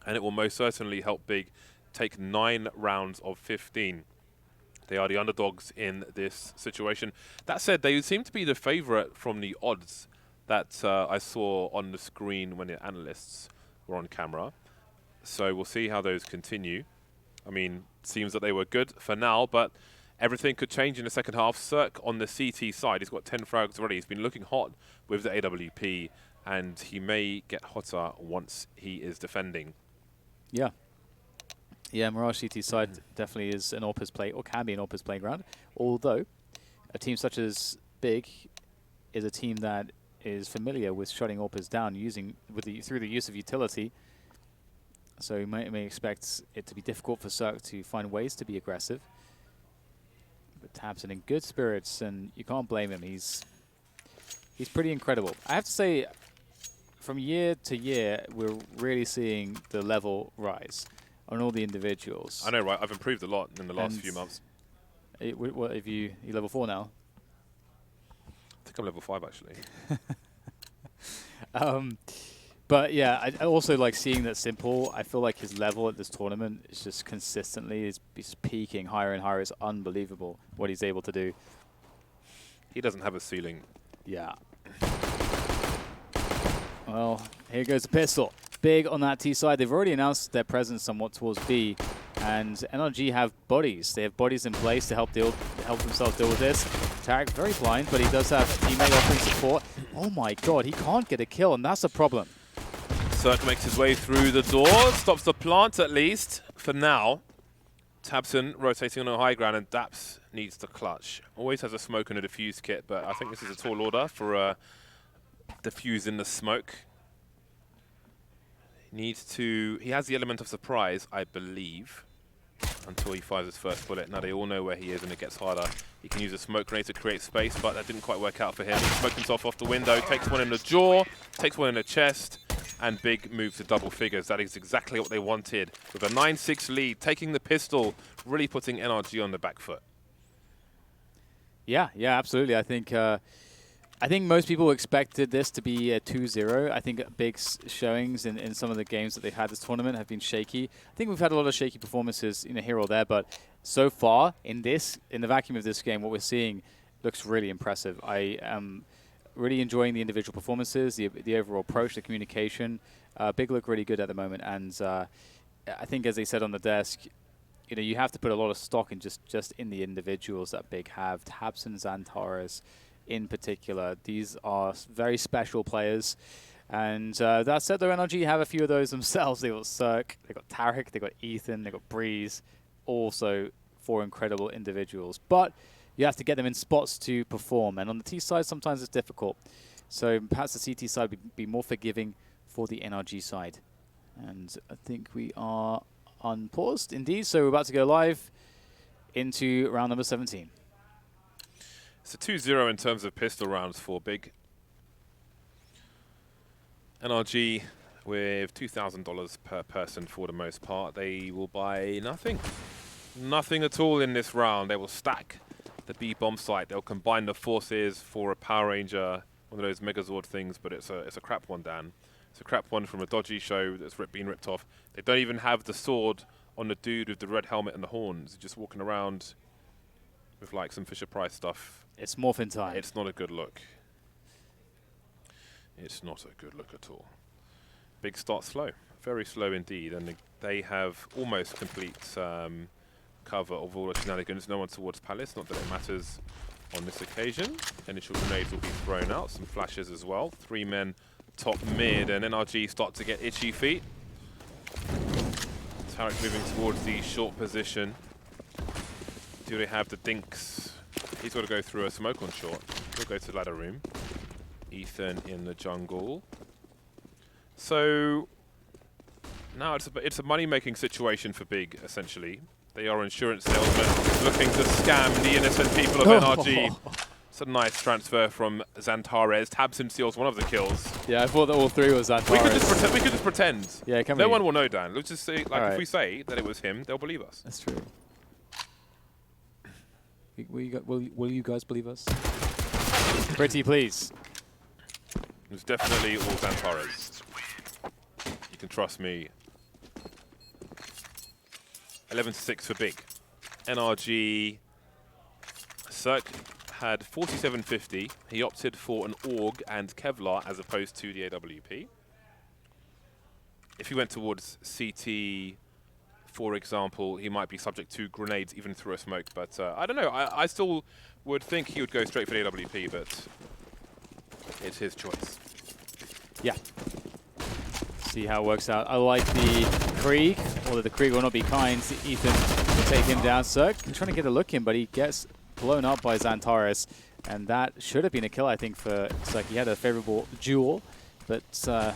And it will most certainly help Big take 9 rounds of 15. They are the underdogs in this situation. That said, they seem to be the favorite from the odds that I saw on the screen when the analysts were on camera. So we'll see how those continue. I mean, seems that they were good for now, but everything could change in the second half. Cirque on the CT side, he's got 10 frags already. He's been looking hot with the AWP, and he may get hotter once he is defending. Yeah. Yeah, Mirage CT side definitely is an AWPers play, or can be an AWPers playground. Although, a team such as Big is a team that is familiar with shutting AWPers down through the use of utility. So you may expect it to be difficult for Cirque to find ways to be aggressive. But Tapson in good spirits, and you can't blame him. He's pretty incredible. I have to say, from year to year, we're really seeing the level rise on all the individuals. I know, right? I've improved a lot in the last few months. What have you level 4 now? I think I'm level 5, actually. But yeah, I also like seeing that Simple. I feel like his level at this tournament is just consistently he's peaking higher and higher. It's unbelievable what he's able to do. He doesn't have a ceiling. Yeah. Well, here goes the pistol. Big on that T side. They've already announced their presence somewhat towards B, and NRG have bodies. They have bodies in place to help themselves deal with this. Tarek very blind, but he does have a teammate offering support. Oh my god, he can't get a kill, and that's a problem. Cirque makes his way through the door, stops the plant at least, for now. Tapson rotating on a high ground, and Daps needs to clutch. Always has a smoke and a diffuse kit, but I think this is a tall order for diffuse in the smoke. He has the element of surprise, I believe, until he fires his first bullet. Now they all know where he is, and it gets harder. He can use a smoke grenade to create space, but that didn't quite work out for him. He smoked himself off the window, takes one in the jaw, takes one in the chest, and Big moves to double figures. That is exactly what they wanted. With a 9-6 lead, taking the pistol, really putting NRG on the back foot. Yeah, absolutely. I think most people expected this to be a 2-0. I think Big's showings in some of the games that they've had this tournament have been shaky. I think we've had a lot of shaky performances, here or there, but so far in the vacuum of this game, what we're seeing looks really impressive. I am really enjoying the individual performances, the overall approach, the communication. Big look really good at the moment, and I think, as they said on the desk, you have to put a lot of stock in just in the individuals that Big have. Tapson, Xantares, in particular, these are very special players. And that said, though, NRG have a few of those themselves. They got Cirque, they got Tarek, they got Ethan, they got Breeze. Also 4 incredible individuals. But you have to get them in spots to perform. And on the T side, sometimes it's difficult. So perhaps the CT side would be more forgiving for the NRG side. And I think we are unpaused, indeed. So we're about to go live into round number 17. It's a 2-0 in terms of pistol rounds for Big. NRG with $2,000 per person for the most part. They will buy nothing. Nothing at all in this round. They will stack the B bomb site. They'll combine the forces for a Power Ranger, one of those Megazord things, but it's a crap one, Dan. It's a crap one from a dodgy show that's been ripped off. They don't even have the sword on the dude with the red helmet and the horns. He's just walking around with like some Fisher-Price stuff. It's morphin time. It's not a good look. It's not a good look at all. Big start slow. Very slow indeed. And they have almost complete cover of all the shenanigans. No one towards Palace. Not that it matters on this occasion. Initial grenades will be thrown out. Some flashes as well. 3 men top mid. And NRG start to get itchy feet. Tarek moving towards the short position. Do they have the dinks? He's got to go through a smoke on short. He'll go to the ladder room. Ethan in the jungle. So now it's a money-making situation for Big, essentially. They are insurance salesmen looking to scam the innocent people of NRG. It's a nice transfer from Xantares. Tabson steals one of the kills. Yeah, I thought that all three was Xantares. We could just pretend. Yeah, can No we? one will know, Dan. Let's just say, like, All if right. we say that it was him, they'll believe us. That's true. Will you guys believe us? Pretty, please. It was definitely all Xantares. You can trust me. 11-6 for Big. NRG. Cirque had 4750. He opted for an AUG and Kevlar as opposed to the AWP. If he went towards CT, for example, he might be subject to grenades even through a smoke. But I don't know. I still would think he would go straight for the AWP, but it's his choice. Yeah. See how it works out. I like the Krieg, although the Krieg will not be kind. Ethan will take him down. Cirque trying to get a look in, but he gets blown up by Xantares, and that should have been a kill, I think, for Cirque. He had a favorable duel, but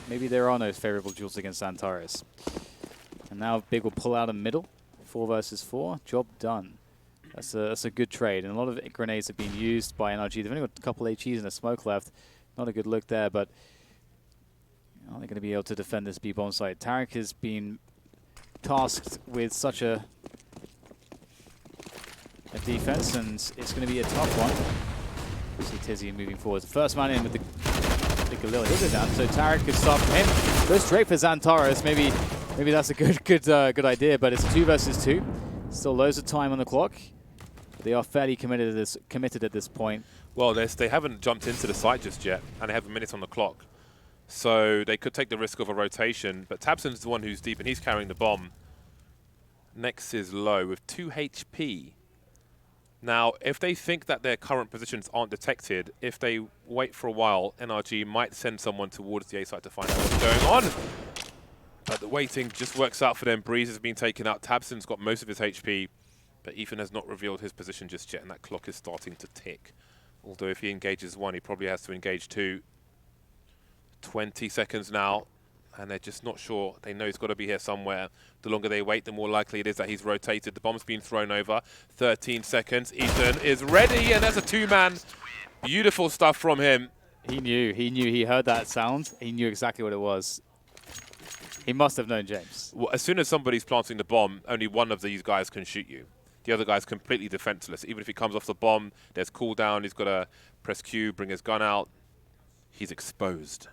maybe there are no favorable duels against Xantares. And now Big will pull out a middle, 4 versus 4. Job done. That's a good trade, and a lot of grenades have been used by NRG. They've only got a couple HEs and a smoke left. Not a good look there, but are they going to be able to defend this B bomb site? Tarek has been tasked with such a defense, and it's going to be a tough one. See Tizzy moving forward. The first man in with the Galil. He'll go down, so Tarek could stop him. Go straight for Xantares. Maybe that's a good idea, but it's 2 versus 2. Still loads of time on the clock. They are fairly committed at this point. Well, they haven't jumped into the site just yet, and they have a minute on the clock. So they could take the risk of a rotation, but Tabson's the one who's deep, and he's carrying the bomb. Next is low with 2 HP. Now, if they think that their current positions aren't detected, if they wait for a while, NRG might send someone towards the A site to find out what's going on. But the waiting just works out for them. Breeze has been taken out. Tabson's got most of his HP, but Ethan has not revealed his position just yet, and that clock is starting to tick. Although if he engages 1, he probably has to engage 2. 20 seconds now, and they're just not sure. They know he's got to be here somewhere. The longer they wait, the more likely it is that he's rotated. The bomb's been thrown over. 13 seconds. Ethan is ready, and that's a 2-man. Beautiful stuff from him. He knew. He heard that sound. He knew exactly what it was. He must have known James. Well, as soon as somebody's planting the bomb, only one of these guys can shoot you. The other guy's completely defenseless. Even if he comes off the bomb, there's cooldown. He's got to press Q, bring his gun out. He's exposed.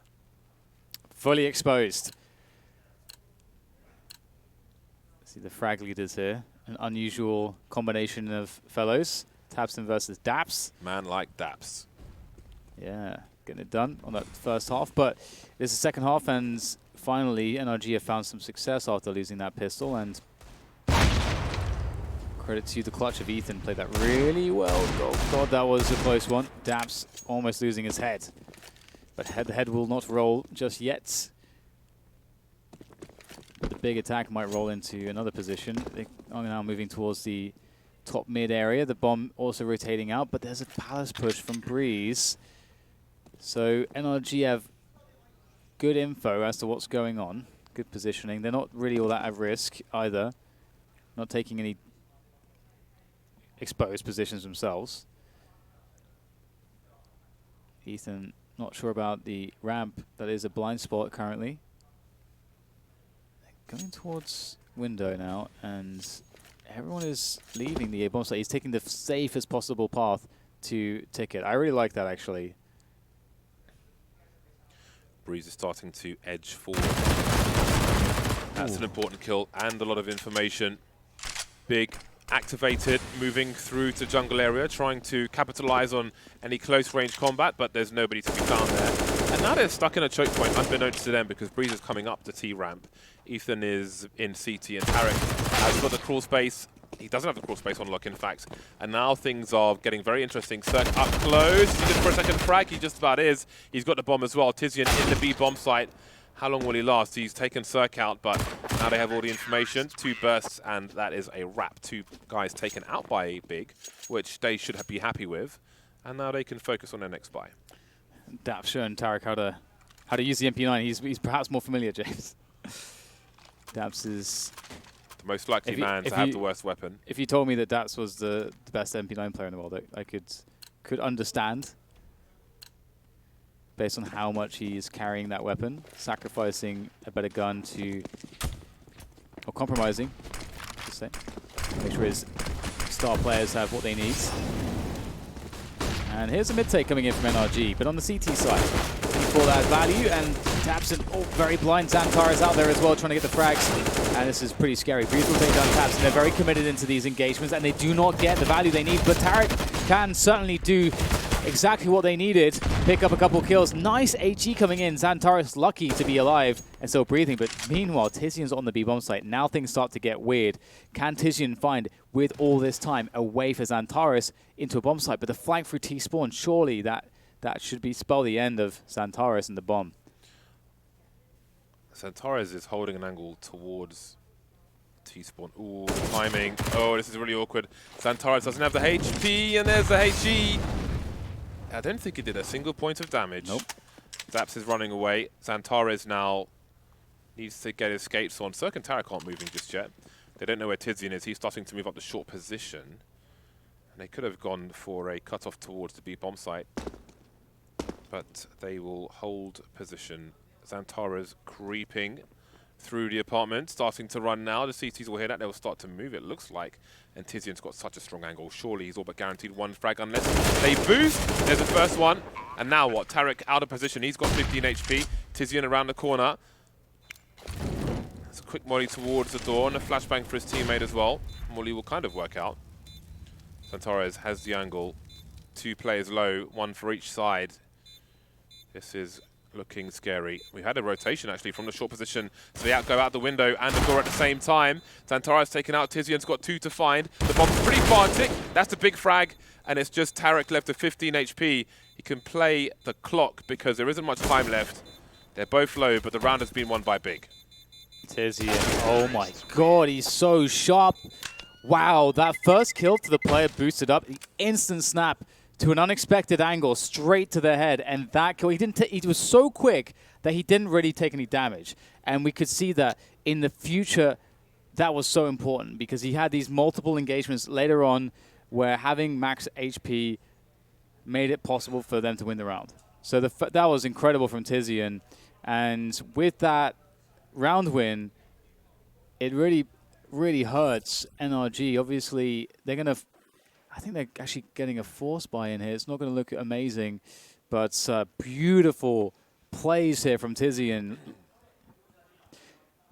Fully exposed. See the frag leaders here. An unusual combination of fellows. Tabson versus Daps. Man like Daps. Yeah, getting it done on that first half. But it's the second half, and finally NRG have found some success after losing that pistol. And credit to the clutch of Ethan. Played that really well. Oh God, that was a close one. Daps almost losing his head. But the head will not roll just yet. But the big attack might roll into another position. They are now moving towards the top mid area. The bomb also rotating out, but there's a palace push from Breeze. So NRG have good info as to what's going on. Good positioning. They're not really all that at risk either. Not taking any exposed positions themselves. Ethan not sure about the ramp. That is a blind spot currently. Going towards window now, and everyone is leaving the A bomb site. He's taking the safest possible path to ticket. I really like that, actually. Breeze is starting to edge forward. That's an important kill and a lot of information. Big activated, moving through to jungle area, trying to capitalize on any close range combat, but there's nobody to be found there. And now they're stuck in a choke point, unbeknownst to them, because Breeze is coming up the T ramp. Ethan is in CT, and Tarek has got the crawl space. He doesn't have the crawl space on lock, in fact. And now things are getting very interesting. Cirque up close. He's in for a second frag. He just about is. He's got the bomb as well. Tizian in the B bomb site. How long will he last? He's taken Cirque out, but Now they have all the information. 2 bursts, and that is a wrap. 2 guys taken out by Big, which they should be happy with. And now they can focus on their next buy. Dap's showing Tarek how to use the MP9. He's perhaps more familiar, James. Daps is The most likely man to have the worst weapon. If you told me that Daps was the best MP9 player in the world, I could understand. Based on how much he's carrying that weapon, sacrificing a better gun to, or compromising, to say, make sure his star players have what they need. And here's a mid-take coming in from NRG, but on the CT side, for that value, and Tapson, very blind. Xantar is out there as well, trying to get the frags, and this is pretty scary. Breeze will take down Tapson. They're very committed into these engagements, and they do not get the value they need, but Tarek can certainly do exactly what they needed. Pick up a couple kills. Nice HE coming in. Xantaris lucky to be alive and still breathing. But meanwhile, Tizian's on the B-bomb site. Now things start to get weird. Can Tizian find, with all this time, a way for Xantaris into a bomb site? But the flank through T-spawn, surely that should spell the end of Xantaris and the bomb. Xantaris is holding an angle towards T-spawn. Ooh, timing. Oh, this is really awkward. Xantaris doesn't have the HP, and there's the HE. I don't think he did a single point of damage. Nope. Zaps is running away. Xantaris now needs to get his skates on. Cirque and Tarek aren't moving just yet. They don't know where Tizian is. He's starting to move up the short position. And they could have gone for a cutoff towards the B bomb site. But they will hold position. Xantaris creeping through the apartment, starting to run now. The CTs will hear that. They will start to move, it looks like. And Tizian's got such a strong angle. Surely he's all but guaranteed 1 frag unless they boost. There's the first one. And now what? Tarek out of position. He's got 15 HP. Tizian around the corner. It's a quick molly towards the door and a flashbang for his teammate as well. Molly will kind of work out. Xantaris has the angle. 2 players low, 1 for each side. This is looking scary. We had a rotation actually from the short position, so they go out the window and the door at the same time. Xantaris taken out. Tizian's got 2 to find. The bomb's pretty far tick. That's the big frag, and it's just Tarek left with 15 HP. He can play the clock because there isn't much time left. They're both low, but the round has been won by Big. Tizian, oh my god, he's so sharp. Wow, that first kill to the player boosted up, the instant snap to an unexpected angle, straight to the head, and that kill, he was so quick that he didn't really take any damage. And we could see that in the future, that was so important because he had these multiple engagements later on where having max HP made it possible for them to win the round. So that was incredible from Tizian, and with that round win, it really, really hurts NRG. Obviously, they're going to... I think they're actually getting a force buy in here. It's not going to look amazing, but beautiful plays here from Tizian.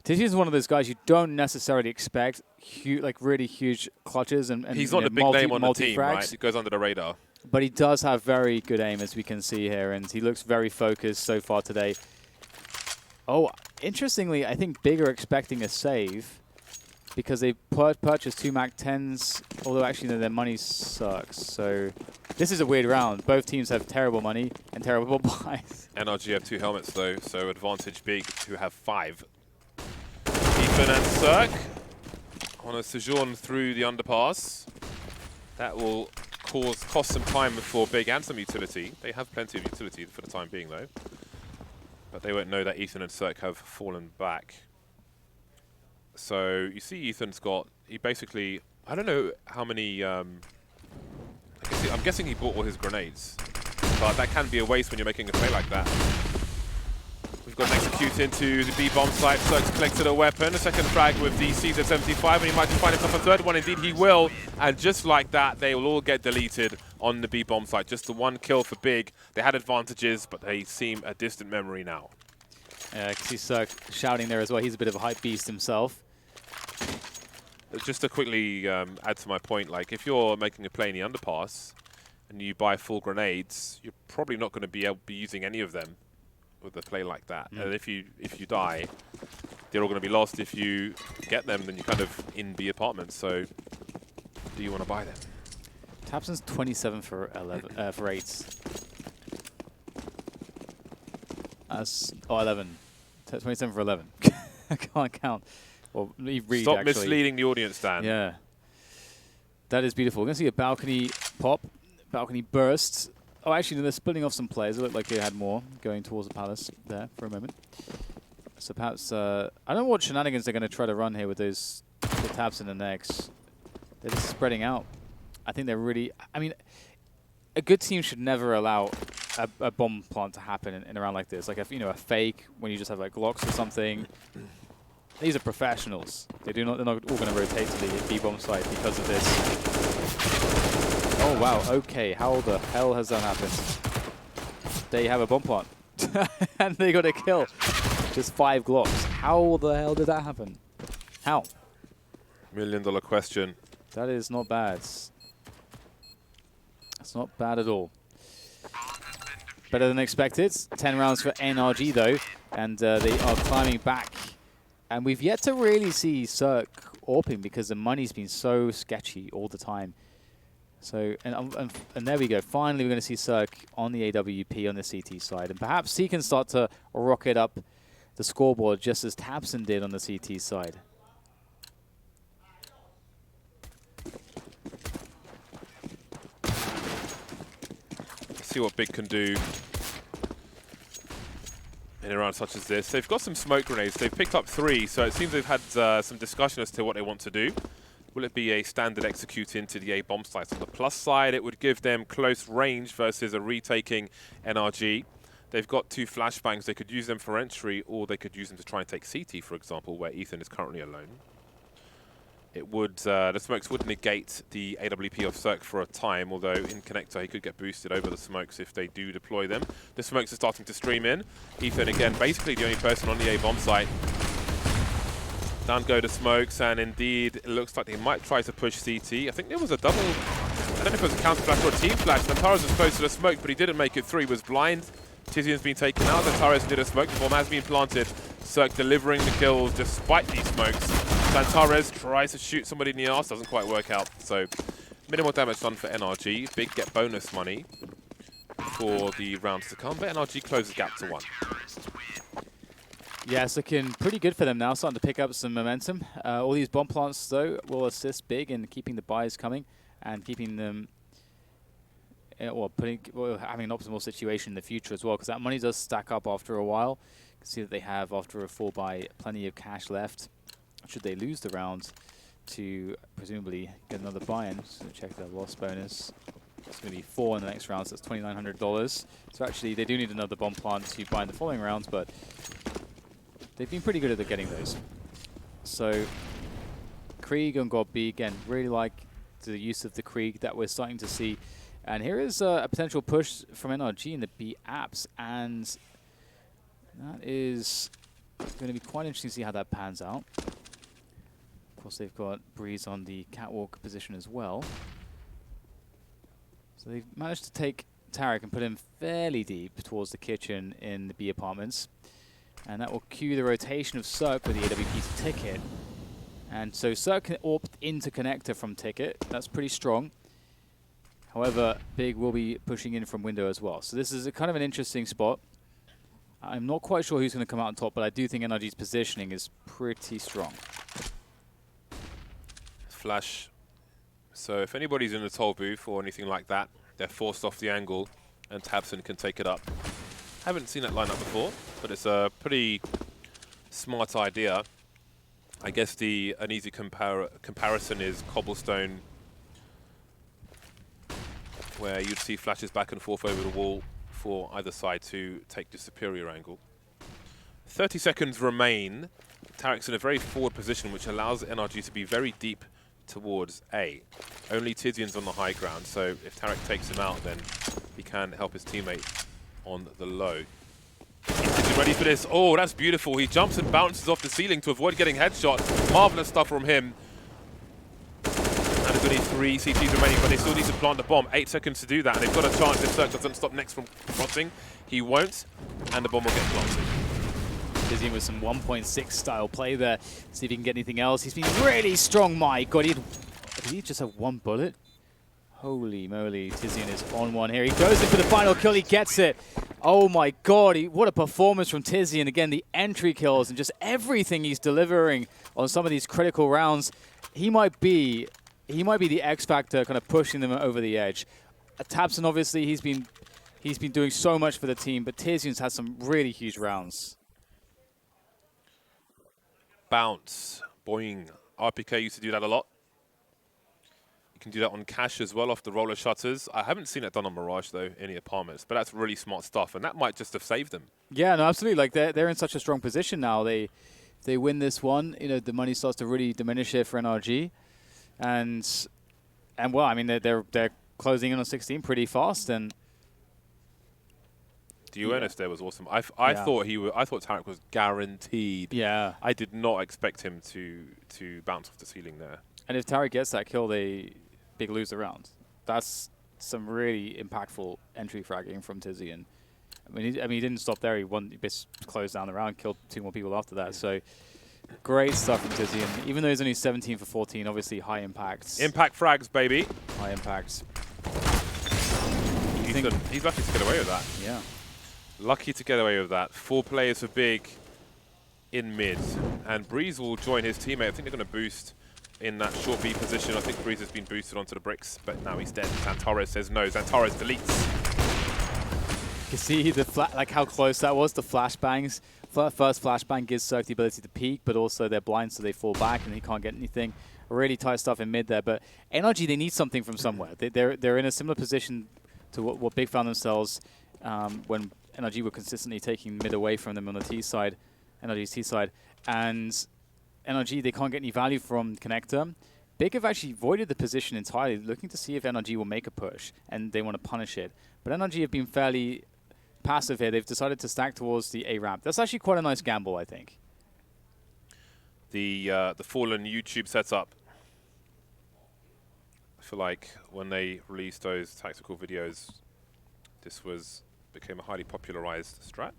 Tizian's one of those guys you don't necessarily expect like really huge clutches and he's not a big name on the team, right? He goes under the radar. But he does have very good aim, as we can see here, and he looks very focused so far today. Oh, interestingly, I think Big are expecting a save, because they purchased 2 MAC-10s, although actually their money sucks. So this is a weird round. Both teams have terrible money and terrible buys. NRG have 2 helmets though, so advantage Big, who have 5. Ethan and Cirque on a sojourn through the underpass. That will cost some time for Big and some utility. They have plenty of utility for the time being though. But they won't know that Ethan and Cirque have fallen back. So you see Ethan's got, he basically, I don't know how many, I'm guessing he bought all his grenades. But that can be a waste when you're making a play like that. We've got an execute into the B-bomb site. Cirque's collected a weapon, a second frag with the CZ-75, and he might find himself a third one. Indeed he will. And just like that, they will all get deleted on the B-bomb site. Just the 1 kill for Big. They had advantages, but they seem a distant memory now. Yeah, I can see Cirque shouting there as well. He's a bit of a hype beast himself. Just to quickly add to my point, like if you're making a play in the underpass and you buy full grenades, you're probably not going to be able to be using any of them with a play like that. And if you die, they're all going to be lost. If you get them, then you're kind of in B apartments. So do you want to buy them? Tapson's 27 for 11 for 8s. 11. 27 for 11. I can't count. Or read, Stop actually. misleading the audience, Dan. Yeah. That is beautiful. We're going to see a balcony pop, balcony burst. Oh, actually, they're splitting off some players. It looked like they had more going towards the palace there for a moment. So perhaps, I don't know what shenanigans they're going to try to run here with those the tabs in the necks. They're just spreading out. I think they're really, I mean, a good team should never allow a bomb plant to happen in a round like this. Like, if, you know, a fake when you just have like Glocks or something. These are professionals. They're not all going to rotate to the B-bomb site because of this. Oh, wow. Okay, how the hell has that happened? They have a bomb plant. And they got a kill. Just 5 Glocks. How the hell did that happen? How? $1 million question. That is not bad. That's not bad at all. Better than expected. 10 rounds for NRG, though. And they are climbing back. And we've yet to really see Cirque AWPing because the money's been so sketchy all the time. So, and there we go. Finally, we're going to see Cirque on the AWP on the CT side. And perhaps he can start to rocket up the scoreboard just as Tabson did on the CT side. See what Big can do in a round such as this. They've got some smoke grenades. They've picked up 3, so it seems they've had some discussion as to what they want to do. Will it be a standard execute into the A bomb site? On the plus side, it would give them close range versus a retaking NRG. They've got 2 flashbangs. They could use them for entry, or they could use them to try and take CT, for example, where Ethan is currently alone. It would, the smokes would negate the AWP of Cirque for a time, although in connector he could get boosted over the smokes if they do deploy them. The smokes are starting to stream in. Ethan, again, basically the only person on the A bomb site. Down go the smokes, and indeed it looks like they might try to push CT. I think there was a double, I don't know if it was a counter flash or a team flash. Zantares was close to the smoke, but he didn't make it through. He was blind. Tizian's been taken out. Zantares did a smoke. The bomb has been planted. Cirque delivering the kills despite these smokes. Zantares tries to shoot somebody in the arse, doesn't quite work out. So minimal damage done for NRG. Big get bonus money for the rounds to come, but NRG closes gap to 1. Yeah, it's looking pretty good for them now, starting to pick up some momentum. All these bomb plants, though, will assist Big in keeping the buys coming and keeping them, or having an optimal situation in the future as well, because that money does stack up after a while. You can see that they have, after a 4-buy, plenty of cash left, should they lose the round, to presumably get another buy-in. So check the loss bonus. It's going to be 4 in the next round, so that's $2,900. So actually, they do need another bomb plant to buy in the following rounds, but they've been pretty good at getting those. So Krieg and God B, again, really like the use of the Krieg that we're starting to see. And here is a potential push from NRG in the B apps, and that is going to be quite interesting to see how that pans out. Of course, they've got Breeze on the catwalk position as well. So they've managed to take Tarek and put him fairly deep towards the kitchen in the B apartments. And that will cue the rotation of Cirque with the AWP to Ticket. And so Cirque can opt into connector from Ticket. That's pretty strong. However, Big will be pushing in from window as well. So this is a kind of an interesting spot. I'm not quite sure who's going to come out on top, but I do think NRG's positioning is pretty strong. Flash. So if anybody's in the toll booth or anything like that, they're forced off the angle, and Tabson can take it up. Haven't seen that lineup before, but it's a pretty smart idea. I guess an easy comparison is Cobblestone, where you'd see flashes back and forth over the wall for either side to take the superior angle. 30 seconds remain. Tarek's in a very forward position, which allows NRG to be very deep towards A. Only Tizian's on the high ground, so if Tarek takes him out, then he can help his teammate on the low. Is he ready for this? Oh, that's beautiful. He jumps and bounces off the ceiling to avoid getting headshot. Marvelous stuff from him. And it's only 3 CTs remaining, but they still need to plant the bomb. 8 seconds to do that, and they've got a chance if Cirque doesn't stop next from crossing. He won't, and the bomb will get planted. Tizian with some 1.6 style play there. See if he can get anything else. He's been really strong, my God. Did he just have 1 bullet? Holy moly, Tizian is on one here. He goes in for the final kill, he gets it. Oh my God, what a performance from Tizzy. And again, the entry kills and just everything he's delivering on some of these critical rounds. He might be the X factor kind of pushing them over the edge. Tapson, obviously, he's been doing so much for the team, but Tizian's had some really huge rounds. Bounce, boing. RPK used to do that a lot. You can do that on Cash as well off the roller shutters. I haven't seen it done on Mirage though, any apartments, but that's really smart stuff, and that might just have saved them. Yeah, no, absolutely. Like they're in such a strong position now. If they win this one, you know, the money starts to really diminish here for NRG, and well, I mean they're closing in on 16 pretty fast. And The awareness there was awesome. I thought Tarek was guaranteed. Yeah. I did not expect him to bounce off the ceiling there. And if Tarek gets that kill, they big lose the round. That's some really impactful entry fragging from Tizian. I mean, he didn't stop there. He just closed down the round, killed 2 more people after that. So great stuff from Tizian. Even though he's only 17 for 14, obviously high impacts. Impact frags, baby. High impacts. He's lucky to get away with that. Yeah. Lucky to get away with that. 4 players for big in mid. And Breeze will join his teammate. I think they're going to boost in that short B position. I think Breeze has been boosted onto the bricks, but now he's dead. Xantares says no. Xantares deletes. You see like how close that was. The flashbangs. First flashbang gives Cirque the ability to peek, but also they're blind, so they fall back and he can't get anything. Really tight stuff in mid there. But NRG, they need something from somewhere. They're in a similar position to what Big found themselves when NRG were consistently taking mid away from them on the T side, NRG's T side, and NRG, they can't get any value from Connector. Big have actually voided the position entirely, looking to see if NRG will make a push, and they want to punish it. But NRG have been fairly passive here. They've decided to stack towards the A ramp. That's actually quite a nice gamble, I think. The Fallen YouTube setup. I feel like when they released those tactical videos, this became a highly popularized strat.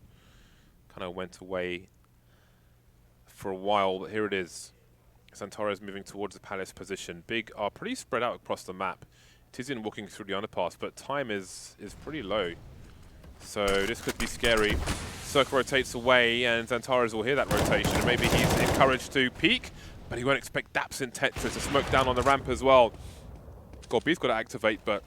Kind of went away for a while, but here it is. Xantares moving towards the Palace position. Big are pretty spread out across the map. Tizian walking through the underpass, but time is pretty low. So this could be scary. Cirque rotates away, and Xantares will hear that rotation. And maybe he's encouraged to peek, but he won't expect Daps and Tetra to smoke down on the ramp as well. B's got to activate, but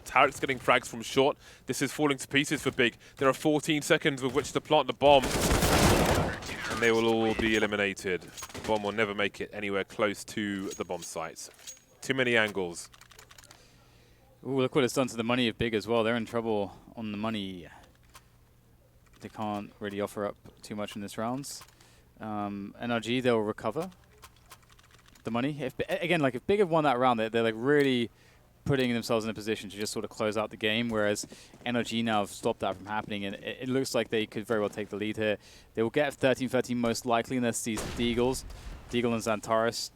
Tarek's getting frags from short. This is falling to pieces for Big. There are 14 seconds with which to plant the bomb, and they will all be eliminated. The bomb will never make it anywhere close to the bomb sites. Too many angles. Ooh, look what it's done to the money of Big as well. They're in trouble on the money. They can't really offer up too much in this rounds. NRG, they'll recover the money. If Big have won that round, they're like really putting themselves in a position to just sort of close out the game, whereas NRG now have stopped that from happening, and it looks like they could very well take the lead here. They will get 13-13 most likely unless these Deagles, Deagle and Xantares,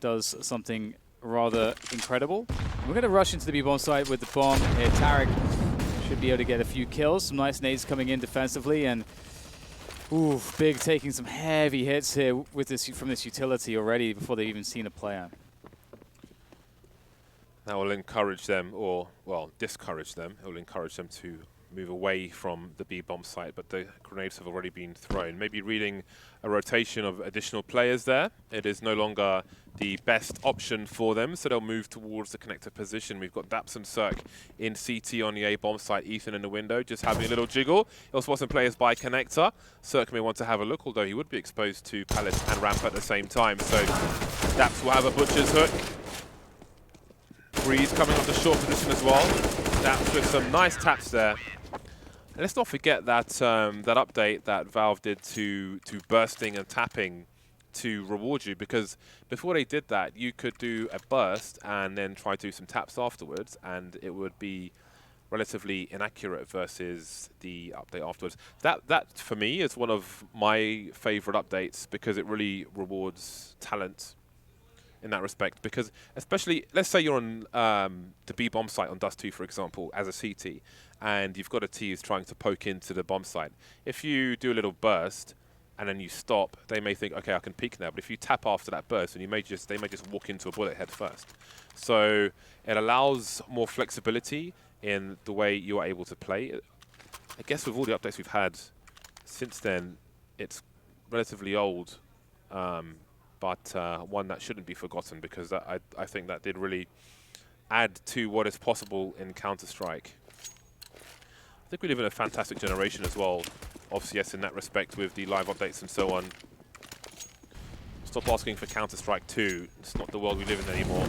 does something rather incredible. We're going to rush into the B-bomb site with the bomb here. Tarek should be able to get a few kills. Some nice nades coming in defensively, and ooh, Big taking some heavy hits here with from this utility already before they've even seen a player. That will encourage them, or, well, discourage them. It will encourage them to move away from the B-bomb site, but the grenades have already been thrown. Maybe reading a rotation of additional players there. It is no longer the best option for them, so they'll move towards the connector position. We've got Daps and Cirque in CT on the A-bomb site, Ethan in the window, just having a little jiggle. He'll spot some players by connector. Cirque may want to have a look, although he would be exposed to Palace and Ramp at the same time, so Daps will have a butcher's hook. Breeze coming off the short position as well. Daps with some nice taps there. And let's not forget that that update that Valve did to bursting and tapping to reward you, because before they did that, you could do a burst and then try to do some taps afterwards, and it would be relatively inaccurate versus the update afterwards. That for me is one of my favorite updates, because it really rewards talent in that respect, because especially, let's say you're on the B bomb site on Dust 2, for example, as a CT, and you've got a T who's trying to poke into the bomb site. If you do a little burst and then you stop, they may think, okay, I can peek now. But if you tap after that burst, and they may just walk into a bullet head first. So it allows more flexibility in the way you are able to play. I guess with all the updates we've had since then, it's relatively old, but one that shouldn't be forgotten, because I think that did really add to what is possible in Counter-Strike. I think we live in a fantastic generation as well of CS in that respect, with the live updates and so on. Stop asking for Counter-Strike 2. It's not the world we live in anymore.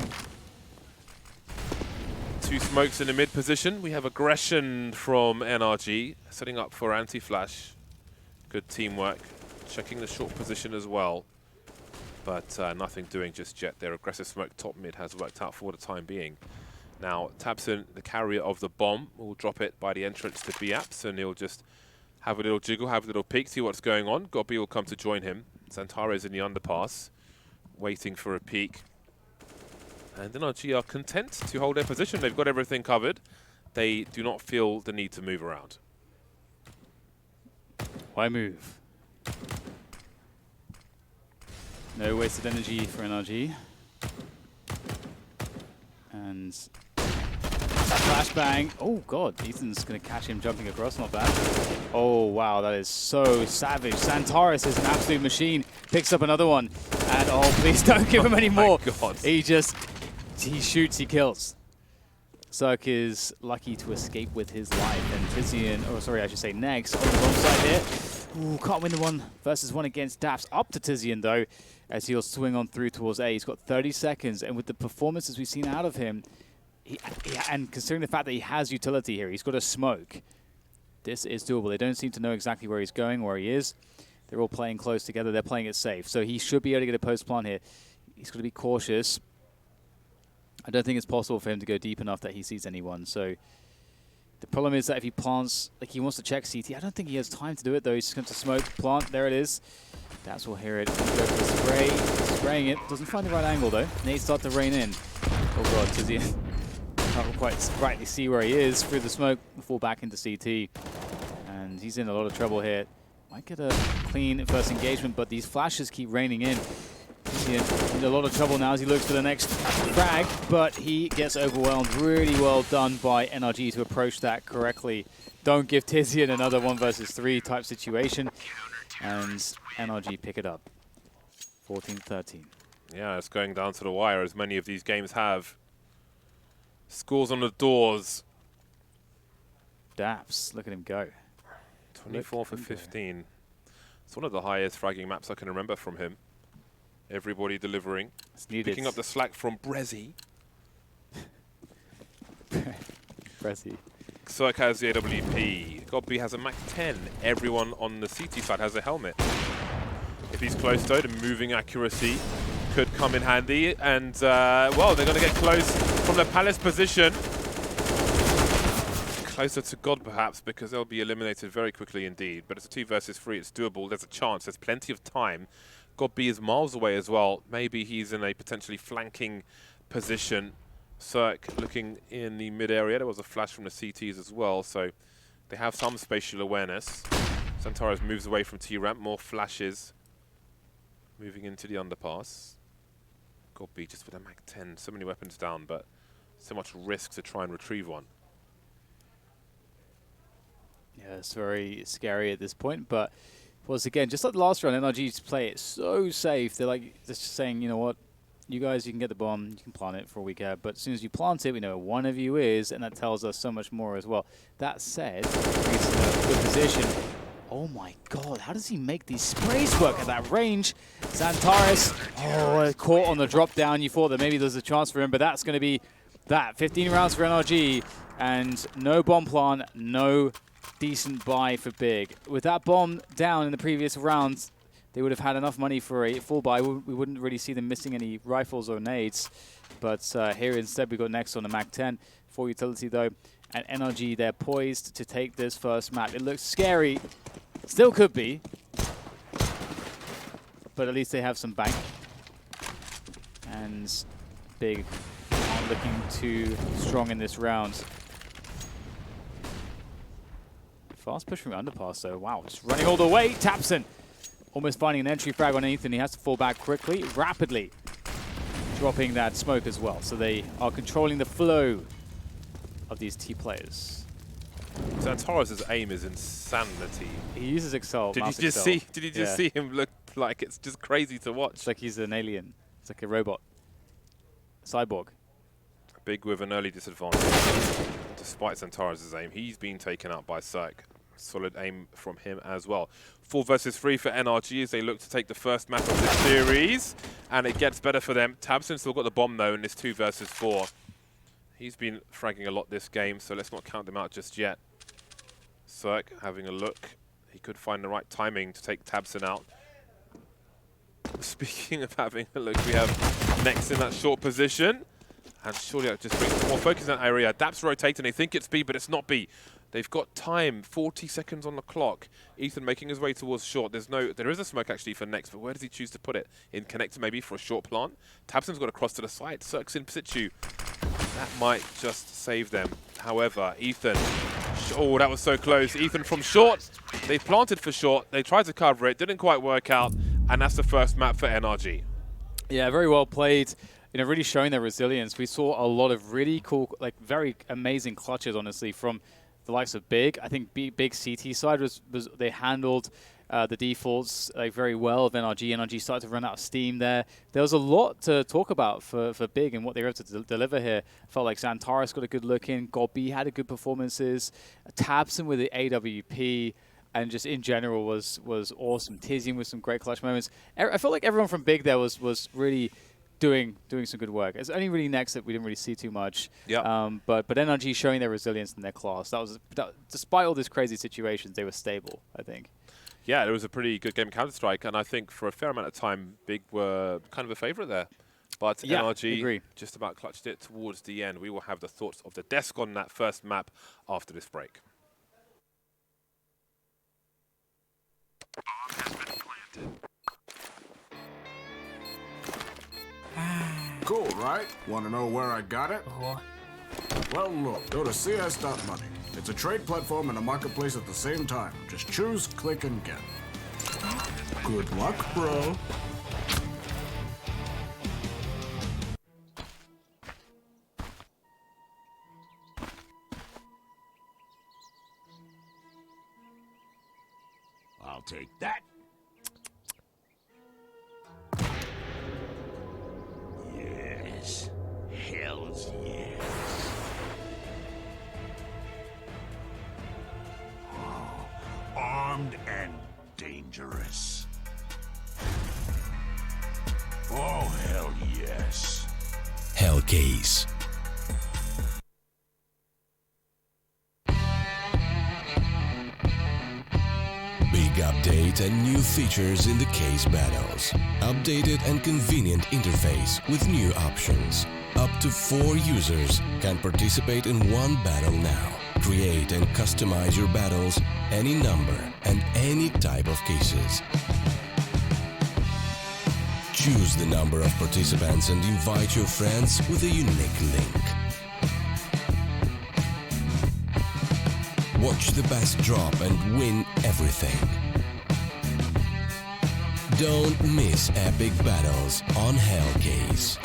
2 smokes in the mid position. We have aggression from NRG, setting up for anti-flash. Good teamwork. Checking the short position as well. But nothing doing just yet. Their aggressive smoke top mid has worked out for the time being. Now, Tabson, the carrier of the bomb, will drop it by the entrance to B-Apps, and he'll just have a little jiggle, have a little peek, see what's going on. Gobby will come to join him. Xantares in the underpass, waiting for a peek. And NRG are content to hold their position. They've got everything covered. They do not feel the need to move around. Why move? No wasted energy for NRG. And flashbang. Oh god, Ethan's going to catch him jumping across, not bad. Oh wow, that is so savage. Xantares is an absolute machine. Picks up another one. And oh, please don't give him any more. God. He shoots, he kills. Cirque is lucky to escape with his life. And Tizian, oh sorry, I should say Next on the wrong side here. Ooh, can't win the 1v1 against Daps. Up to Tizian though, as he'll swing on through towards A. He's got 30 seconds, and with the performances we've seen out of him, and considering the fact that he has utility here, he's got a smoke. This is doable. They don't seem to know exactly where he's going, where he is. They're all playing close together. They're playing it safe. So he should be able to get a post plant here. He's got to be cautious. I don't think it's possible for him to go deep enough that he sees anyone. So the problem is that if he plants, like he wants to check CT, I don't think he has time to do it though. He's just going to smoke, plant, there it is. Daps will hear it. Go for the spray, spraying it. Doesn't find the right angle though. Nades start to rain in. Oh god, Tizian can't quite rightly see where he is through the smoke, fall back into CT. And he's in a lot of trouble here. Might get a clean first engagement, but these flashes keep raining in. He's in a lot of trouble now as he looks for the next frag, but he gets overwhelmed. Really well done by NRG to approach that correctly. Don't give Tizian another 1 versus 3 type situation. And NRG pick it up. 14-13. Yeah, it's going down to the wire, as many of these games have. Scores on the doors. Daps, look at him go. 24 for 15. It's one of the highest fragging maps I can remember from him. Everybody delivering. Picking up the slack from Brezzy. Brezzy. Cirque has the AWP. Godby has a Mac 10. Everyone on the CT side has a helmet. If he's close though, the moving accuracy could come in handy. And, well, they're going to get close from the Palace position. Closer to God, perhaps, because they'll be eliminated very quickly indeed. But it's a 2 versus 3. It's doable. There's a chance. There's plenty of time. Godby is miles away as well. Maybe he's in a potentially flanking position. Cirque looking in the mid area. There was a flash from the CTs as well, so they have some spatial awareness. Xantares moves away from T-ramp. More flashes. Moving into the underpass. Godby just with a Mac 10. So many weapons down, but so much risk to try and retrieve one. Yeah, it's very scary at this point, but once again, just like the last round, NRG play it so safe. They're like just saying, you know what, you guys, you can get the bomb, you can plant it for a week out, but as soon as you plant it, we know one of you is, and that tells us so much more as well. That said, he's in a good position. Oh my god, how does he make these sprays work at that range? Xantares, oh, caught on the drop down. You thought that maybe there's a chance for him, but that's going to be that. 15 rounds for NRG, and no bomb plant, no decent buy for Big. With that bomb down in the previous rounds, they would have had enough money for a full buy. We wouldn't really see them missing any rifles or nades. But here instead we got next on the Mac 10 for utility though. And NRG, they're poised to take this first map. It looks scary. Still could be. But at least they have some bank. And Big aren't looking too strong in this round. Fast push from underpass though. Wow, just running all the way. Tabson almost finding an entry frag on Ethan. He has to fall back quickly, rapidly. Dropping that smoke as well. So they are controlling the flow of these T players. Xantares' aim is insanity. He uses Excel. Did you mouse just Excel. see? Did you just Yeah. see him look like it's just crazy to watch? It's like he's an alien. It's like a robot. Cyborg. Big with an early disadvantage. Despite Xantares' aim, he's been taken out by Cirque. Solid aim from him as well. 4 versus 3 for NRG as they look to take the first map of the series. And it gets better for them. tabseN's still got the bomb though in this 2 versus 4. He's been fragging a lot this game, so let's not count them out just yet. Cirque having a look. He could find the right timing to take tabseN out. Speaking of having a look, we have Next in that short position. And surely that just brings more focus in that area. Daps rotating, they think it's B, but it's not B. They've got time, 40 seconds on the clock. Ethan making his way towards short. There is a smoke actually for Next, but where does he choose to put it? In connector maybe for a short plant. tabseN's got to cross to the side. Cirque's in situ. That might just save them. However, Ethan, oh, that was so close. Ethan from short. They planted for short. They tried to cover it, didn't quite work out. And that's the first map for NRG. Yeah, very well played. You know, really showing their resilience. We saw a lot of really cool, like very amazing clutches, honestly, from the likes of Big. I think Big CT side was they handled the defaults like very well of NRG. NRG started to run out of steam there. There was a lot to talk about for Big and what they were able to deliver here. Felt like Xantares got a good look in. Gobby had a good performances. tabseN with the AWP. And just in general was awesome. Tizian with some great clutch moments. I felt like everyone from Big there was really doing some good work. It's only really Next that we didn't really see too much. Yeah. But NRG showing their resilience in their class. Despite all these crazy situations, they were stable, I think. Yeah, it was a pretty good game of Counter-Strike, and I think for a fair amount of time, Big were kind of a favourite there. But Yeah, NRG agree. just about clutched it towards the end. We will have the thoughts of the desk on that first map after this break. Bomb has been planted. Cool, right? Want to know where I got it? Well, look, go to cs.money. It's a trade platform and a marketplace at the same time. Just choose, click, and get. Good luck, bro. I'll take that. Yes. Hells yes. Oh, armed and dangerous. Oh, hell yes. Hellcase. Big update and new features in the case battles. Updated and convenient interface with new options. Up to 4 users can participate in one battle now. Create and customize your battles, any number and any type of cases. Choose the number of participants and invite your friends with a unique link. Watch the best drop and win everything. Don't miss epic battles on Hellcase.